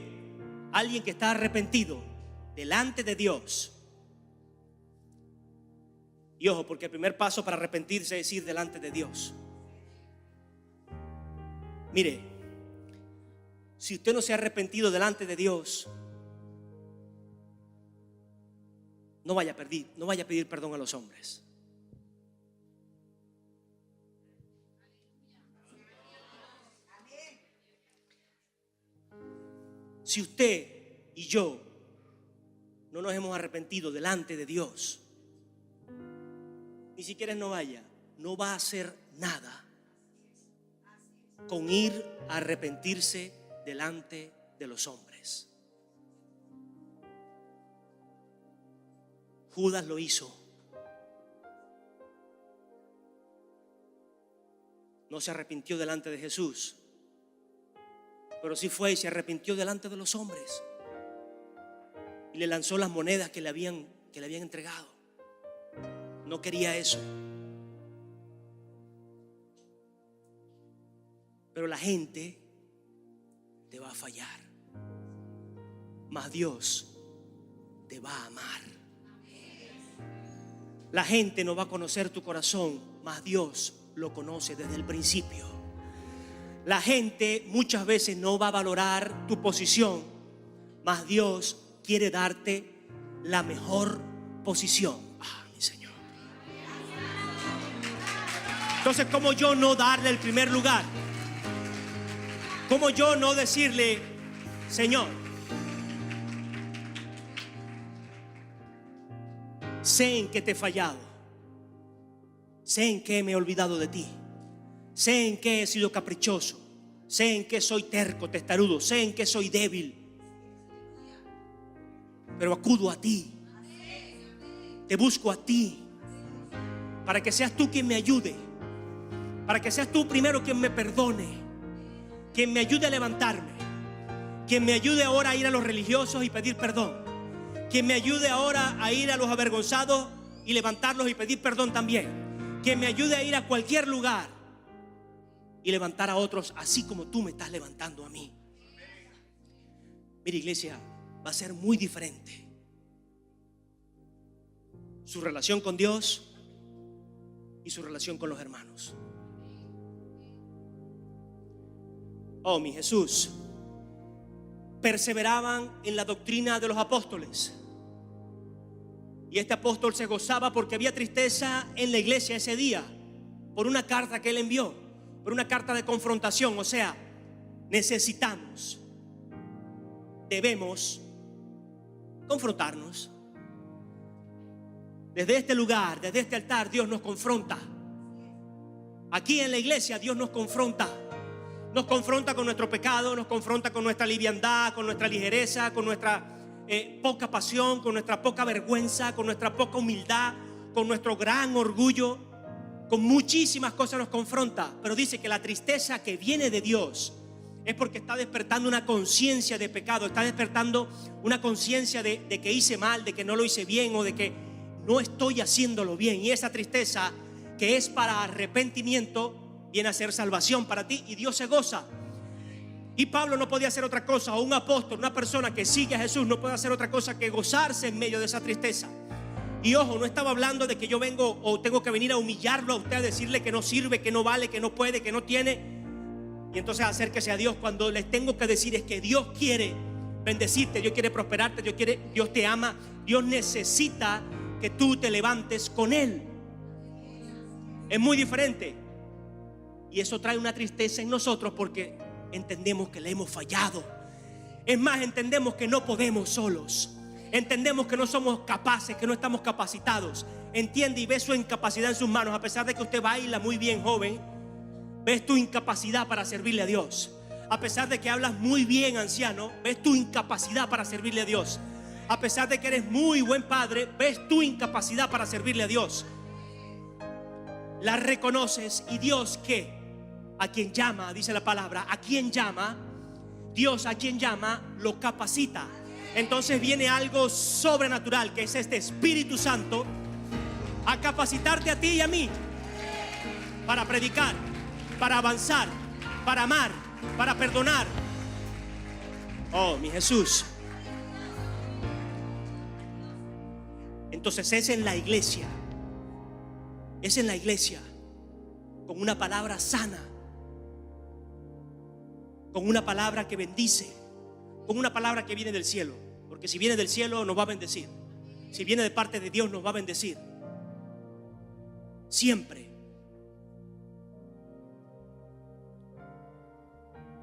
alguien que está arrepentido delante de Dios. Y ojo, porque el primer paso para arrepentirse es ir delante de Dios. Mire, si usted no se ha arrepentido delante de Dios, no vaya a pedir perdón a los hombres. Si usted y yo no nos hemos arrepentido delante de Dios, ni siquiera no va a hacer nada con ir a arrepentirse delante de los hombres. Judas lo hizo. No se arrepintió delante de Jesús, pero sí fue y se arrepintió delante de los hombres y le lanzó las monedas que le habían entregado. No quería eso. Pero la gente te va a fallar, mas Dios te va a amar. La gente no va a conocer tu corazón, mas Dios lo conoce desde el principio. La gente muchas veces no va a valorar tu posición, mas Dios quiere darte la mejor posición. Ah, mi Señor. Entonces, ¿cómo yo no darle el primer lugar? ¿Cómo yo no decirle, Señor, sé en qué te he fallado, sé en qué me he olvidado de ti, sé en qué he sido caprichoso, sé en qué soy terco, testarudo, sé en qué soy débil, pero acudo a ti, te busco a ti, para que seas tú quien me ayude, para que seas tú primero quien me perdone, quien me ayude a levantarme, quien me ayude ahora a ir a los religiosos y pedir perdón, quien me ayude ahora a ir a los avergonzados y levantarlos y pedir perdón también, quien me ayude a ir a cualquier lugar y levantar a otros así como tú me estás levantando a mí. Mira, iglesia, va a ser muy diferente. Su relación con Dios y su relación con los hermanos. Oh, mi Jesús. Perseveraban en la doctrina de los apóstoles. Y este apóstol se gozaba porque había tristeza en la iglesia ese día por una carta que él envió, por una carta de confrontación. O sea, necesitamos, debemos confrontarnos. Desde este lugar, desde este altar, Dios nos confronta. Aquí en la iglesia Dios nos confronta. Nos confronta con nuestro pecado, nos confronta con nuestra liviandad, con nuestra ligereza, con nuestra poca pasión, con nuestra poca vergüenza, con nuestra poca humildad, con nuestro gran orgullo. Con muchísimas cosas nos confronta. Pero dice que la tristeza que viene de Dios es porque está despertando una conciencia de pecado. Está despertando una conciencia de que hice mal, de que no lo hice bien, o de que no estoy haciéndolo bien. Y esa tristeza que es para arrepentimiento viene a ser salvación para ti, y Dios se goza. Y Pablo no podía hacer otra cosa, o un apóstol, una persona que sigue a Jesús, no puede hacer otra cosa que gozarse en medio de esa tristeza. Y ojo, no estaba hablando de que yo vengo o tengo que venir a humillarlo a usted, a decirle que no sirve, que no vale, que no puede, que no tiene, y entonces acérquese a Dios. Cuando les tengo que decir es que Dios quiere bendecirte, Dios quiere prosperarte, Dios te ama, Dios necesita que tú te levantes con Él. Es muy diferente. Y eso trae una tristeza en nosotros porque entendemos que le hemos fallado. Es más, entendemos que no podemos solos. Entendemos que no somos capaces, que no estamos capacitados. Entiende y ve su incapacidad en sus manos. A pesar de que usted baila muy bien, joven, ves tu incapacidad para servirle a Dios. A pesar de que hablas muy bien, anciano, ves tu incapacidad para servirle a Dios. A pesar de que eres muy buen padre, ves tu incapacidad para servirle a Dios. La reconoces, y Dios, ¿qué? A quien llama, dice la palabra, a quien llama, Dios a quien llama lo capacita. Entonces viene algo sobrenatural, que es este Espíritu Santo, a capacitarte a ti y a mí para predicar, para avanzar, para amar, para perdonar. Oh, mi Jesús. Entonces es en la iglesia, con una palabra sana, con una palabra que bendice, con una palabra que viene del cielo. Porque si viene del cielo nos va a bendecir. Si viene de parte de Dios nos va a bendecir. Siempre.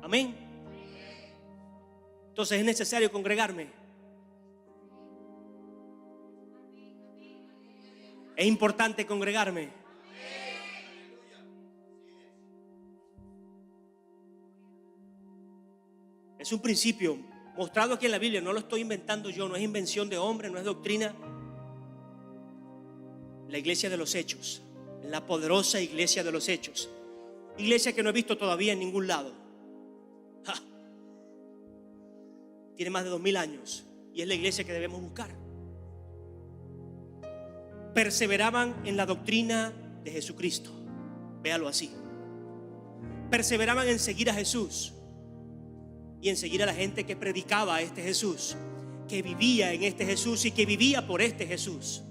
Amén. Entonces es necesario congregarme. Es importante congregarme. Es un principio mostrado aquí en la Biblia, no lo estoy inventando yo, no es invención de hombre, no es doctrina. La iglesia de los Hechos, la poderosa iglesia de los Hechos, iglesia que no he visto todavía en ningún lado. ¡Ja! Tiene más de 2000 años y es la iglesia que debemos buscar. Perseveraban en la doctrina de Jesucristo, véalo así. Perseveraban en seguir a Jesús y en seguir a la gente que predicaba a este Jesús, que vivía en este Jesús y que vivía por este Jesús.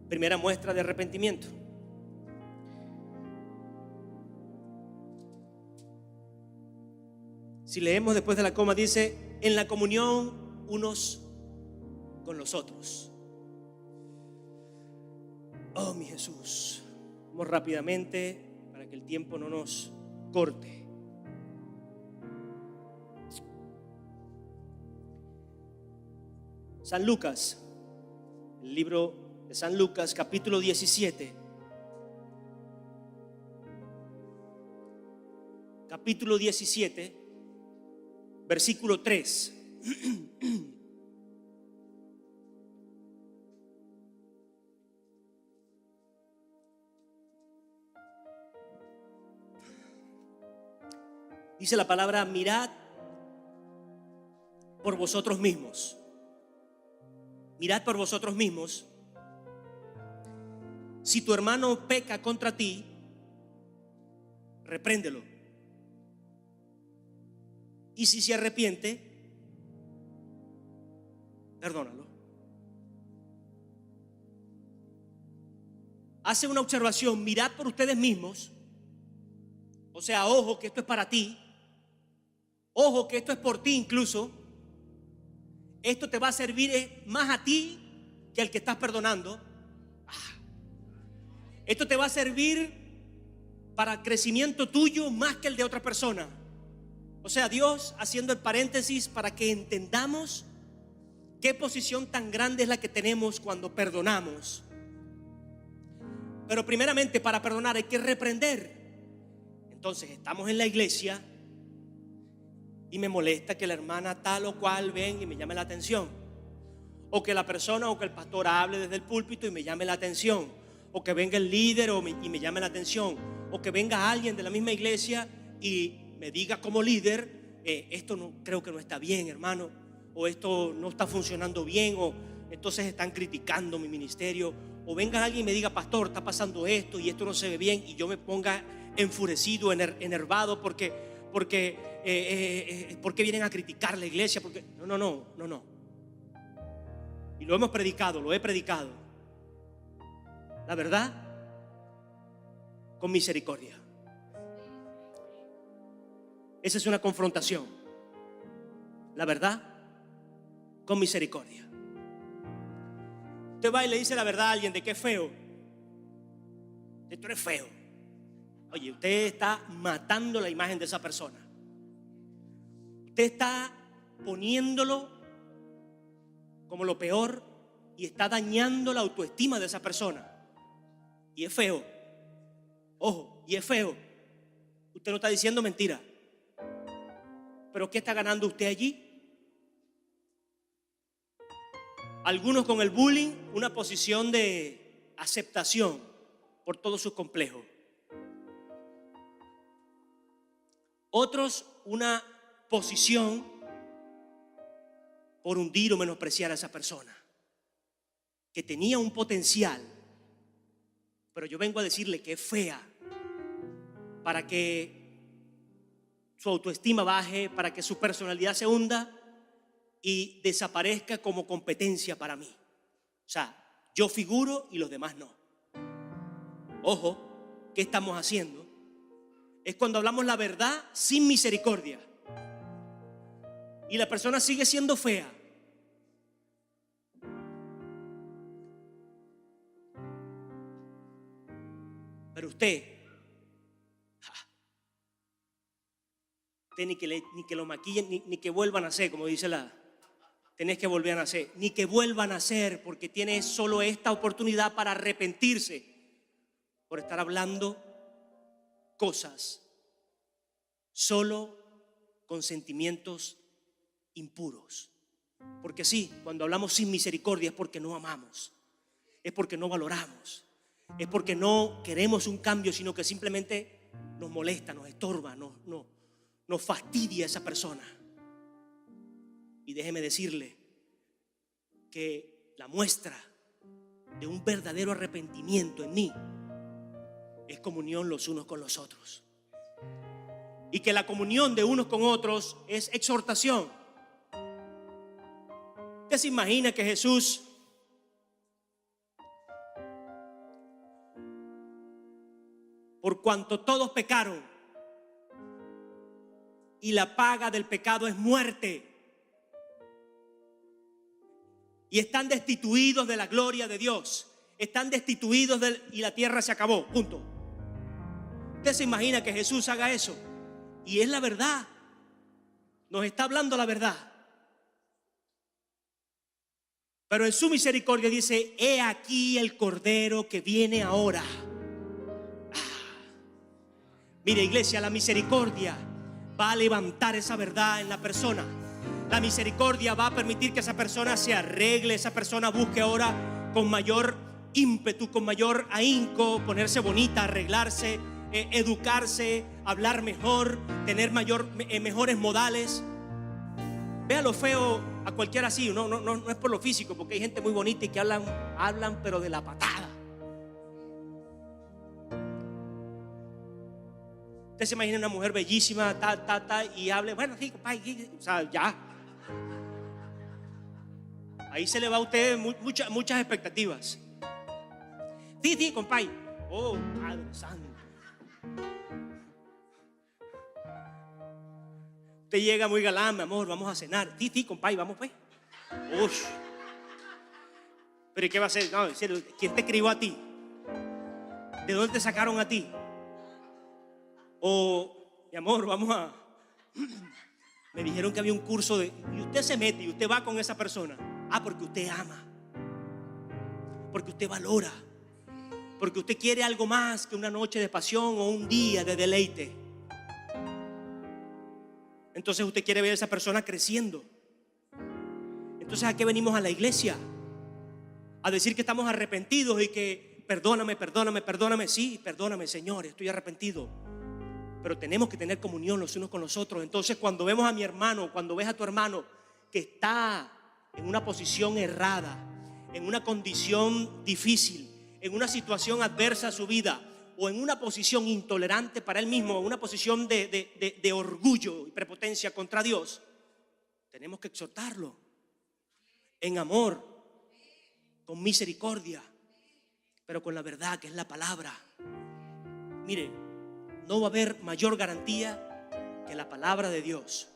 Primera muestra de arrepentimiento. Si leemos después de la coma, dice: en la comunión unos con los otros. Oh, mi Jesús. Vamos rápidamente para que el tiempo no nos corte. San Lucas, el libro de San Lucas, capítulo 17. Capítulo 17, versículo 3. Dice la palabra: mirad por vosotros mismos. Mirad por vosotros mismos. Si tu hermano peca contra ti, repréndelo. Y si se arrepiente, perdónalo. Hace una observación, mirad por ustedes mismos. O sea, ojo que esto es para ti. Ojo que esto es por ti incluso. Esto te va a servir más a ti que al que estás perdonando. Esto te va a servir para crecimiento tuyo más que el de otra persona. O sea, Dios haciendo el paréntesis para que entendamos qué posición tan grande es la que tenemos cuando perdonamos. Pero primeramente, para perdonar hay que reprender. Entonces estamos en la iglesia y me molesta que la hermana tal o cual venga y me llame la atención, o que la persona o que el pastor hable desde el púlpito y me llame la atención, o que venga el líder y me llame la atención, o que venga alguien de la misma iglesia y me diga como líder, esto no, creo que no está bien, hermano, o esto no está funcionando bien, o entonces están criticando mi ministerio. O venga alguien y me diga, pastor, está pasando esto y esto no se ve bien, y yo me ponga enfurecido, enervado porque vienen a criticar la iglesia, porque no. Y lo hemos predicado, lo he predicado. La verdad, con misericordia. Esa es una confrontación. La verdad, con misericordia. Usted va y le dice la verdad a alguien de que es feo. Tú eres feo. Oye, usted está matando la imagen de esa persona. Usted está poniéndolo como lo peor y está dañando la autoestima de esa persona. Y es feo. Ojo, y es feo. Usted no está diciendo mentira. ¿Pero qué está ganando usted allí? Algunos con el bullying, una posición de aceptación por todos sus complejos. Otros, una posición por hundir o menospreciar a esa persona que tenía un potencial, pero yo vengo a decirle que es fea, para que su autoestima baje, para que su personalidad se hunda y desaparezca como competencia para mí. O sea, yo figuro y los demás no. Ojo, ¿qué estamos haciendo? Es cuando hablamos la verdad sin misericordia y la persona sigue siendo fea. Pero usted ni que lo maquillen, ni que vuelvan a hacer, como dice tenés que volver a nacer, ni que vuelvan a nacer, porque tiene solo esta oportunidad para arrepentirse por estar hablando cosas solo con sentimientos impuros. Porque sí, cuando hablamos sin misericordia es porque no amamos, es porque no valoramos, es porque no queremos un cambio, sino que simplemente nos molesta, nos estorba, nos fastidia esa persona. Y déjeme decirle que la muestra de un verdadero arrepentimiento en mí es comunión los unos con los otros. Y que la comunión de unos con otros es exhortación. ¿Usted se imagina que Jesús por cuanto todos pecaron y la paga del pecado es muerte y están destituidos de la gloria de Dios, están destituidos y la tierra se acabó, punto? ¿Usted se imagina que Jesús haga eso? Y es la verdad, nos está hablando la verdad. Pero en su misericordia dice: he aquí el Cordero que viene ahora. Mire, iglesia, la misericordia va a levantar esa verdad en la persona. La misericordia va a permitir que esa persona se arregle, esa persona busque ahora con mayor ímpetu, con mayor ahínco, ponerse bonita, arreglarse, educarse, hablar mejor, tener mejores modales. Vea lo feo a cualquiera así, no es por lo físico, porque hay gente muy bonita y que hablan pero de la patada. Usted Usted se imagina una mujer bellísima, y hable, bueno, sí, compadre, o sea, ya. Ahí se le va a usted muchas expectativas. Sí, compadre. Oh, Padre Santo. Usted llega muy galán, mi amor, vamos a cenar. Sí, compadre, vamos pues. Ush. Pero ¿y qué va a hacer? No, en serio, ¿quién te crió a ti? ¿De dónde te sacaron a ti? O, mi amor, vamos a... Me dijeron que había un curso de... Y usted se mete y usted va con esa persona. Ah, porque usted ama. Porque usted valora. Porque usted quiere algo más que una noche de pasión o un día de deleite. Entonces usted quiere ver a esa persona creciendo. Entonces, ¿a qué venimos a la iglesia? A decir que estamos arrepentidos y que perdóname. Sí, perdóname, Señor, estoy arrepentido. Pero tenemos que tener comunión los unos con los otros. Entonces, cuando vemos a mi hermano, cuando ves a tu hermano que está en una posición errada, en una condición difícil, en una situación adversa a su vida, o en una posición intolerante para él mismo, en una posición de orgullo y prepotencia contra Dios, tenemos que exhortarlo en amor, con misericordia, pero con la verdad que es la palabra. Mire, no va a haber mayor garantía que la palabra de Dios.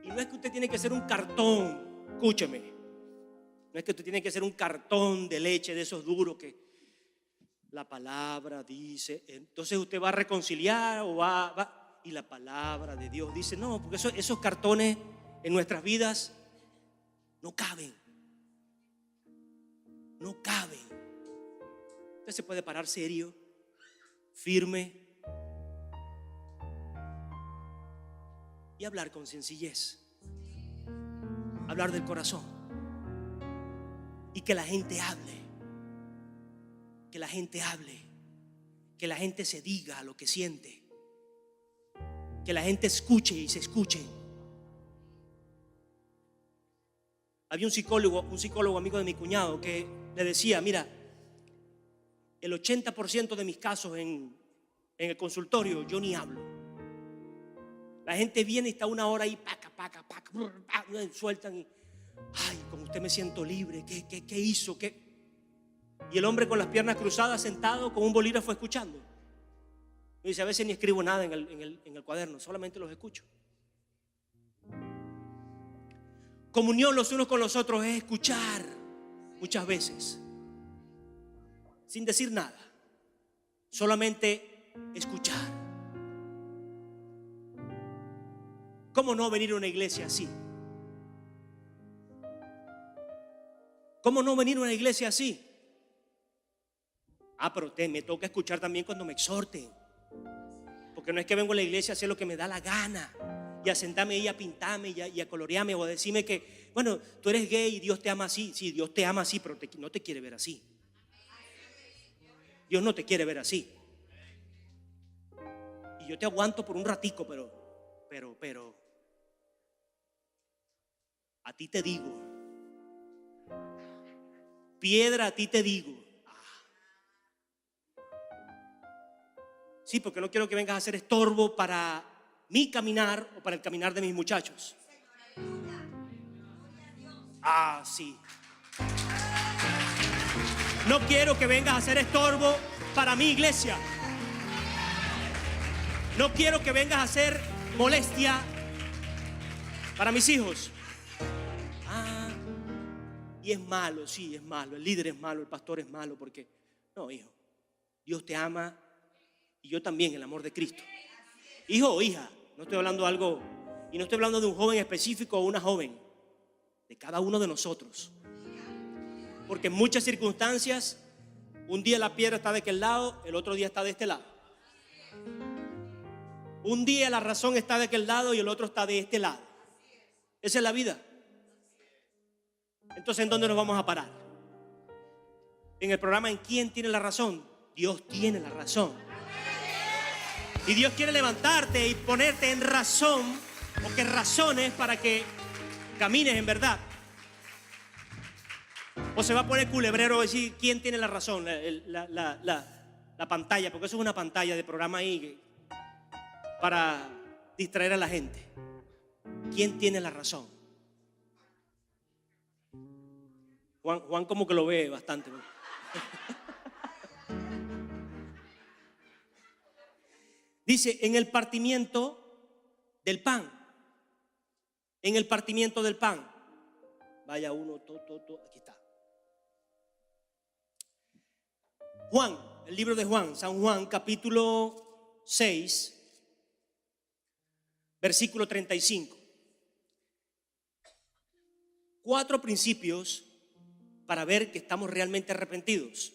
Y no es que usted tiene que ser un cartón, escúcheme, no es que usted tiene que ser un cartón de leche de esos duros que la palabra dice, entonces usted va a reconciliar o va y la palabra de Dios dice, no, porque esos cartones en nuestras vidas no caben. No caben. Usted se puede parar serio, firme y hablar con sencillez. Hablar del corazón. Y que la gente hable. Que la gente hable. Que la gente se diga lo que siente. Que la gente escuche y se escuche. Había un psicólogo amigo de mi cuñado que le decía, mira, el 80% de mis casos en el consultorio yo ni hablo. La gente viene y está una hora ahí, paca, sueltan y, ay, con usted me siento libre, ¿qué hizo? Y el hombre con las piernas cruzadas sentado con un bolígrafo escuchando. Me dice, a veces ni escribo nada en el cuaderno, solamente los escucho. Comunión los unos con los otros es escuchar muchas veces, sin decir nada, solamente escuchar. ¿Cómo no venir a una iglesia así? ¿Cómo no venir a una iglesia así? Ah, pero me toca escuchar también cuando me exhorten. Porque no es que vengo a la iglesia a hacer lo que me da la gana y a sentarme ahí a pintarme y a colorearme o a decirme que, bueno, tú eres gay y Dios te ama así. Sí, Dios te ama así, pero no te quiere ver así. Dios no te quiere ver así. Y yo te aguanto por un ratico, pero a ti te digo, piedra, a ti te digo. Sí, porque no quiero que vengas a hacer estorbo para mi caminar o para el caminar de mis muchachos. Ah, sí. No quiero que vengas a hacer estorbo para mi iglesia. No quiero que vengas a hacer molestia para mis hijos. Ah, y es malo, sí, es malo. El líder es malo, el pastor es malo, porque no, hijo, Dios te ama y yo también, el amor de Cristo. Hijo o hija, no estoy hablando de algo, y no estoy hablando de un joven específico o una joven, de cada uno de nosotros. Porque en muchas circunstancias, un día la piedra está de aquel lado, el otro día está de este lado. Un día la razón está de aquel lado y el otro está de este lado. Esa es la vida. Entonces, ¿en dónde nos vamos a parar? En el programa ¿En quién tiene la razón? Dios tiene la razón. Y Dios quiere levantarte y ponerte en razón, o que razones para que camines en verdad. O se va a poner culebrero a decir quién tiene la razón, la pantalla, porque eso es una pantalla de programa ahí. para distraer a la gente. ¿Quién tiene la razón? Juan como que lo ve bastante. Dice, en el partimiento del pan. En el partimiento del pan. Vaya uno, aquí está. Juan, el libro de Juan, San Juan, capítulo 6, versículo 35. 4 principios para ver que estamos realmente arrepentidos.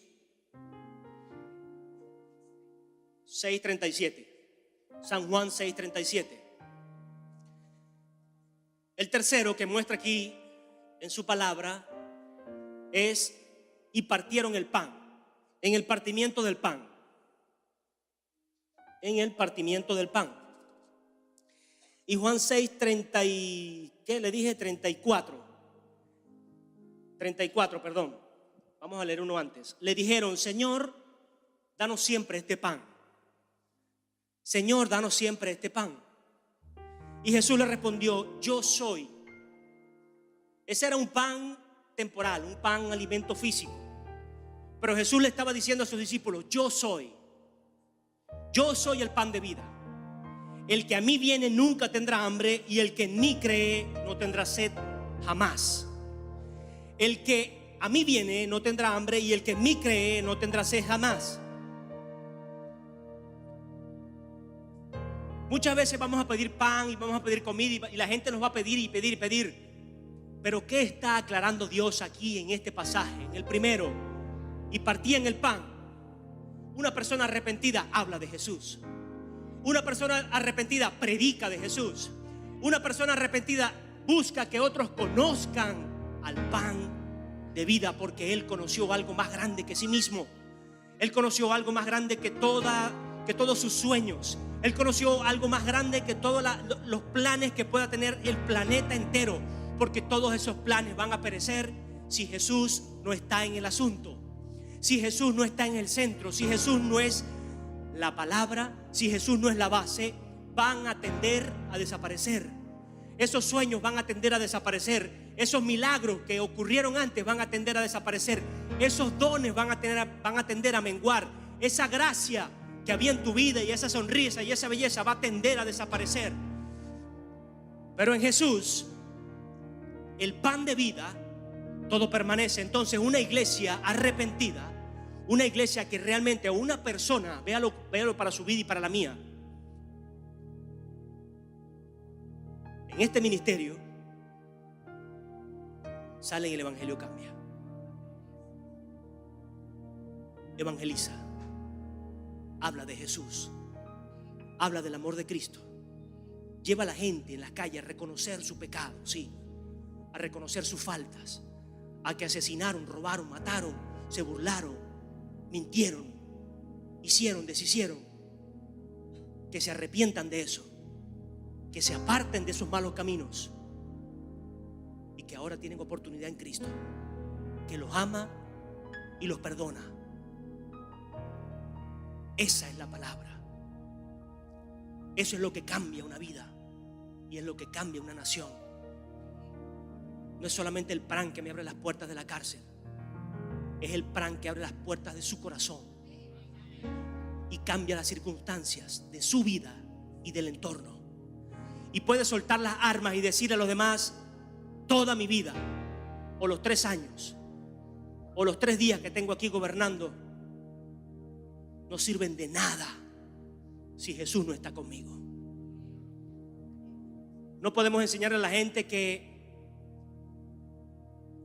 6:37. San Juan 6:37. El tercero que muestra aquí en su palabra es: y partieron el pan. En el partimiento del pan. En el partimiento del pan. Y Juan 6:30, ¿qué le dije? 34, perdón. Vamos a leer uno antes. Le dijeron: Señor, danos siempre este pan. Señor, danos siempre este pan. Y Jesús le respondió: yo soy. Ese era un pan temporal, un pan, alimento físico. Pero Jesús le estaba diciendo a sus discípulos: yo soy el pan de vida. El que a mí viene nunca tendrá hambre, y el que en mí cree no tendrá sed jamás. El que a mí viene no tendrá hambre, y el que en mí cree no tendrá sed jamás. Muchas veces vamos a pedir pan y vamos a pedir comida, y la gente nos va a pedir y pedir y pedir. Pero ¿qué está aclarando Dios aquí en este pasaje? En el primero: y partían el pan. Una persona arrepentida habla de Jesús. Una persona arrepentida predica de Jesús. Una persona arrepentida busca que otros conozcan al pan de vida, porque Él conoció algo más grande que sí mismo. Él conoció algo más grande que todos sus sueños. Él conoció algo más grande que todos los planes que pueda tener el planeta entero, porque todos esos planes van a perecer si Jesús no está en el asunto, si Jesús no está en el centro, si Jesús no es la palabra, si Jesús no es la base. Van a tender a desaparecer. Esos sueños van a tender a desaparecer. Esos milagros que ocurrieron antes van a tender a desaparecer. Esos dones van a tender a menguar. Esa gracia que había en tu vida y esa sonrisa y esa belleza va a tender a desaparecer. Pero en Jesús, el pan de vida, todo permanece. Entonces, una iglesia arrepentida, una iglesia que realmente, o una persona, véalo para su vida y para la mía, en este ministerio sale y el evangelio cambia. Evangeliza, habla de Jesús, habla del amor de Cristo, lleva a la gente en las calles a reconocer su pecado, sí, a reconocer sus faltas, a que asesinaron, robaron, mataron, se burlaron, mintieron, hicieron, deshicieron, que se arrepientan de eso, que se aparten de esos malos caminos y que ahora tienen oportunidad en Cristo, que los ama y los perdona. Esa es la palabra. Eso es lo que cambia una vida y es lo que cambia una nación. No es solamente el pan que me abre las puertas de la cárcel, es el pan que abre las puertas de su corazón y cambia las circunstancias de su vida y del entorno. Y puede soltar las armas y decir a los demás: toda mi vida, o los 3 años, o los 3 días que tengo aquí gobernando, no sirven de nada si Jesús no está conmigo. No podemos enseñarle a la gente que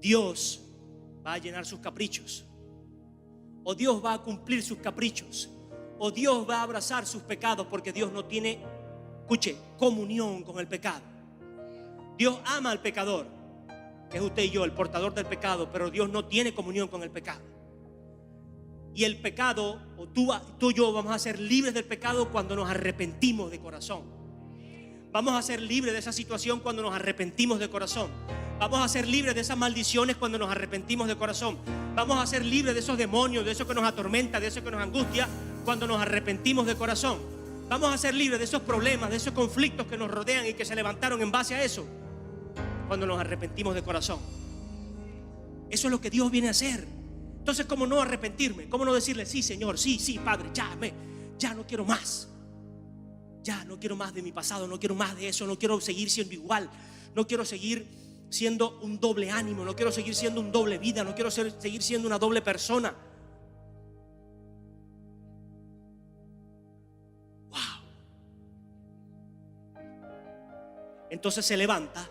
Dios va a llenar sus caprichos, o Dios va a cumplir sus caprichos, o Dios va a abrazar sus pecados, porque Dios no tiene, escuche, comunión con el pecado. Dios ama al pecador, que es usted y yo, el portador del pecado, pero Dios no tiene comunión con el pecado. Y el pecado, o tú y yo vamos a ser libres del pecado cuando nos arrepentimos de corazón. Vamos a ser libres de esa situación cuando nos arrepentimos de corazón. Vamos a ser libres de esas maldiciones cuando nos arrepentimos de corazón. Vamos a ser libres de esos demonios, de eso que nos atormenta, de eso que nos angustia, cuando nos arrepentimos de corazón. Vamos a ser libres de esos problemas, de esos conflictos que nos rodean y que se levantaron en base a eso, cuando nos arrepentimos de corazón. Eso es lo que Dios viene a hacer. Entonces, ¿cómo no arrepentirme? ¿Cómo no decirle, sí, Señor, sí, Padre, ya no quiero más? Ya no quiero más de mi pasado, no quiero más de eso, no quiero seguir siendo igual, no quiero seguir siendo un doble ánimo, no quiero seguir siendo un doble vida, no quiero seguir siendo una doble persona. Wow. Entonces se levanta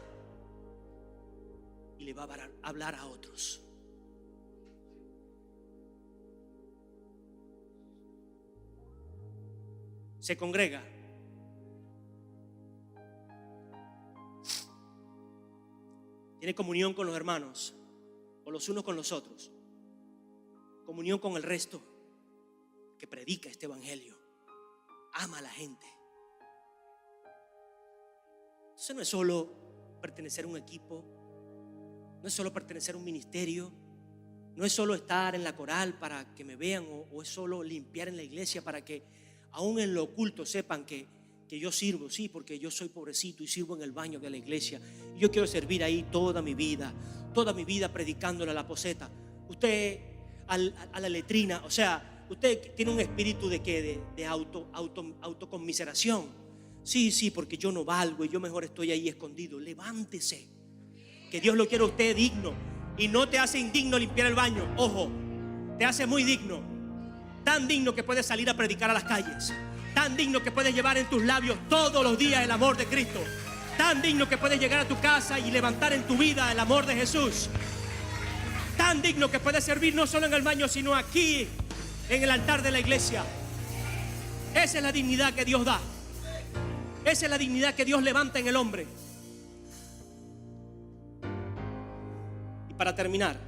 y le va a hablar a otros. Se congrega. Tiene comunión con los hermanos, o los unos con los otros. Comunión con el resto que predica este evangelio. Ama a la gente. Eso no es solo pertenecer a un equipo, no es solo pertenecer a un ministerio, no es solo estar en la coral para que me vean, o es solo limpiar en la iglesia para que aún en lo oculto sepan que yo sirvo, sí, porque yo soy pobrecito y sirvo en el baño de la iglesia. Yo quiero servir ahí toda mi vida predicándole a la poseta. Usted a la letrina, o sea, usted tiene un espíritu de autoconmiseración. Sí, porque yo no valgo y yo mejor estoy ahí escondido. Levántese, que Dios lo quiere a usted digno. Y no te hace indigno limpiar el baño, ojo, te hace muy digno. Tan digno que puedes salir a predicar a las calles. Tan digno que puedes llevar en tus labios todos los días el amor de Cristo. Tan digno que puedes llegar a tu casa y levantar en tu vida el amor de Jesús. Tan digno que puedes servir no solo en el baño, sino aquí en el altar de la iglesia. Esa es la dignidad que Dios da. Esa es la dignidad que Dios levanta en el hombre. Y para terminar,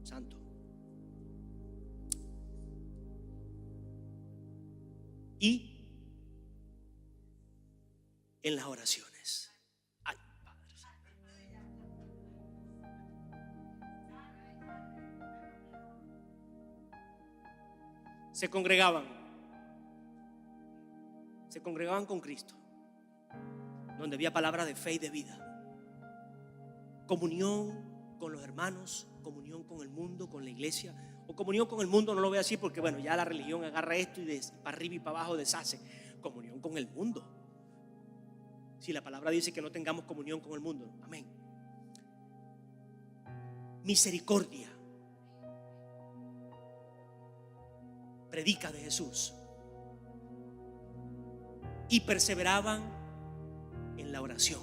santo, y en las oraciones. Ay, Padre Santo. Se congregaban con Cristo, donde había palabra de fe y de vida, comunión con los hermanos, comunión con el mundo, con la iglesia. O comunión con el mundo no lo voy a decir porque bueno, ya la religión agarra esto y para arriba y para abajo deshace. Comunión con el mundo. Si la palabra dice que no tengamos comunión con el mundo, amén. Misericordia. Predica de Jesús. Y perseveraban en la oración.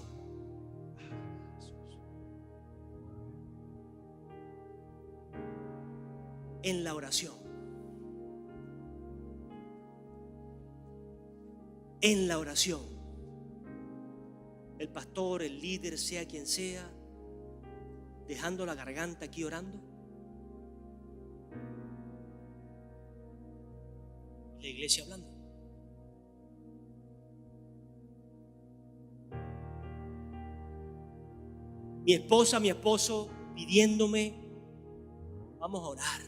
En la oración. En la oración. El pastor, el líder, sea quien sea, dejando la garganta aquí orando. La iglesia hablando. Mi esposa, mi esposo pidiéndome, vamos a orar.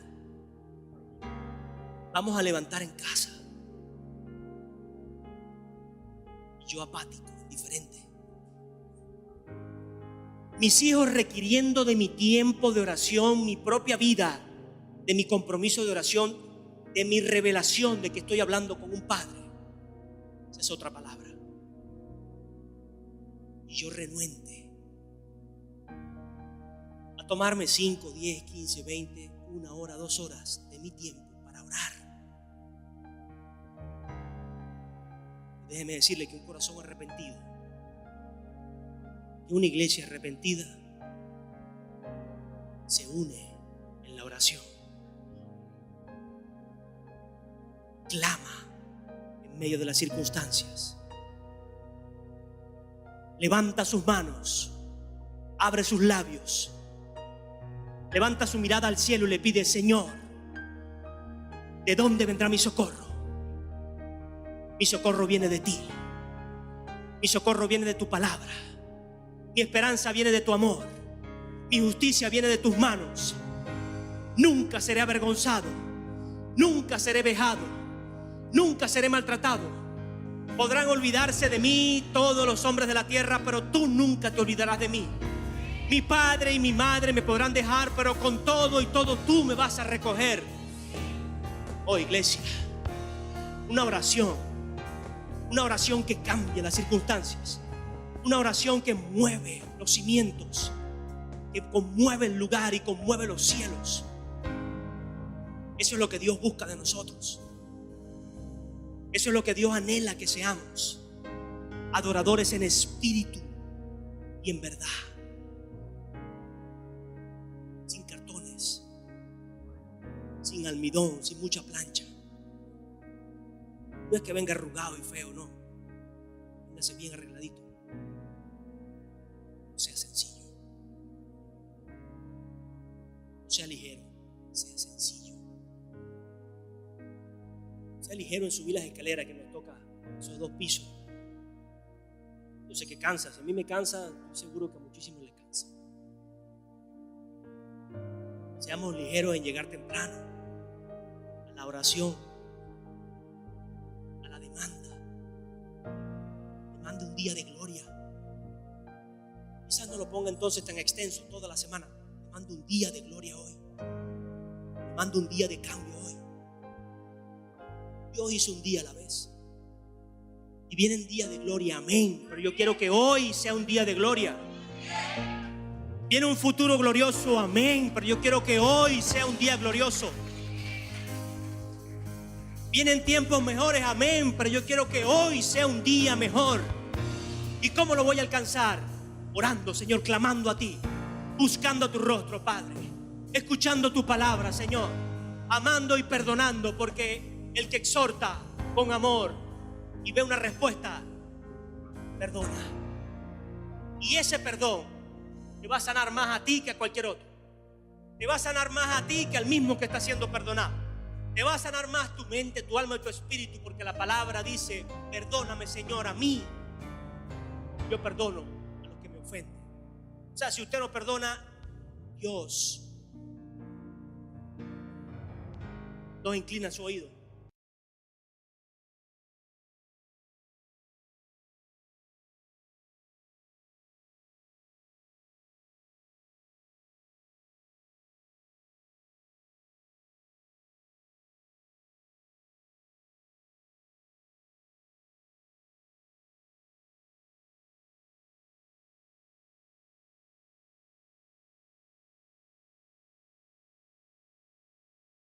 Vamos a levantar en casa. Yo apático, indiferente. Mis hijos requiriendo de mi tiempo de oración, mi propia vida, de mi compromiso de oración, de mi revelación de que estoy hablando con un padre. Esa es otra palabra. Y yo renuente a tomarme 5, 10, 15, 20, 1 hora, 2 horas de mi tiempo para orar. Déjeme decirle que un corazón arrepentido, que una iglesia arrepentida se une en la oración. Clama en medio de las circunstancias. Levanta sus manos, abre sus labios, levanta su mirada al cielo y le pide: Señor, ¿de dónde vendrá mi socorro? Mi socorro viene de ti. Mi socorro viene de tu palabra. Mi esperanza viene de tu amor. Mi justicia viene de tus manos. Nunca seré avergonzado. Nunca seré vejado, nunca seré maltratado. Podrán olvidarse de mí todos los hombres de la tierra, pero tú nunca te olvidarás de mí. Mi padre y mi madre me podrán dejar, pero con todo y todo tú me vas a recoger. Oh, iglesia, una oración que cambia las circunstancias, una oración que mueve los cimientos, que conmueve el lugar y conmueve los cielos. Eso es lo que Dios busca de nosotros. Eso es lo que Dios anhela que seamos: adoradores en espíritu y en verdad, sin cartones, sin almidón, sin mucha plancha. No es que venga arrugado y feo, no. Véngase bien arregladito. No sea sencillo, no sea ligero, sea sencillo. Sea ligero en subir las escaleras, que nos toca esos 2 pisos. Yo sé que cansa. Si a mí me cansa, estoy seguro que a muchísimos les cansa. Seamos ligeros en llegar temprano a la oración, a la demanda. Demanda un día de gloria. Quizás no lo ponga entonces tan extenso toda la semana. Demanda un día de gloria hoy. Demanda un día de cambio hoy. Dios hizo un día a la vez. Y vienen días de gloria, amén. Pero yo quiero que hoy sea un día de gloria. Viene un futuro glorioso, amén. Pero yo quiero que hoy sea un día glorioso. Vienen tiempos mejores, amén. Pero yo quiero que hoy sea un día mejor. ¿Y cómo lo voy a alcanzar? Orando, Señor, clamando a ti, buscando tu rostro, Padre, escuchando tu palabra, Señor, amando y perdonando, porque el que exhorta con amor y ve una respuesta, perdona. Y ese perdón te va a sanar más a ti que a cualquier otro. Te va a sanar más a ti que al mismo que está siendo perdonado. Te va a sanar más tu mente, tu alma y tu espíritu, porque la palabra dice: perdóname, Señor, a mí. Yo perdono a los que me ofenden. O sea, si usted no perdona, Dios nos inclina su oído.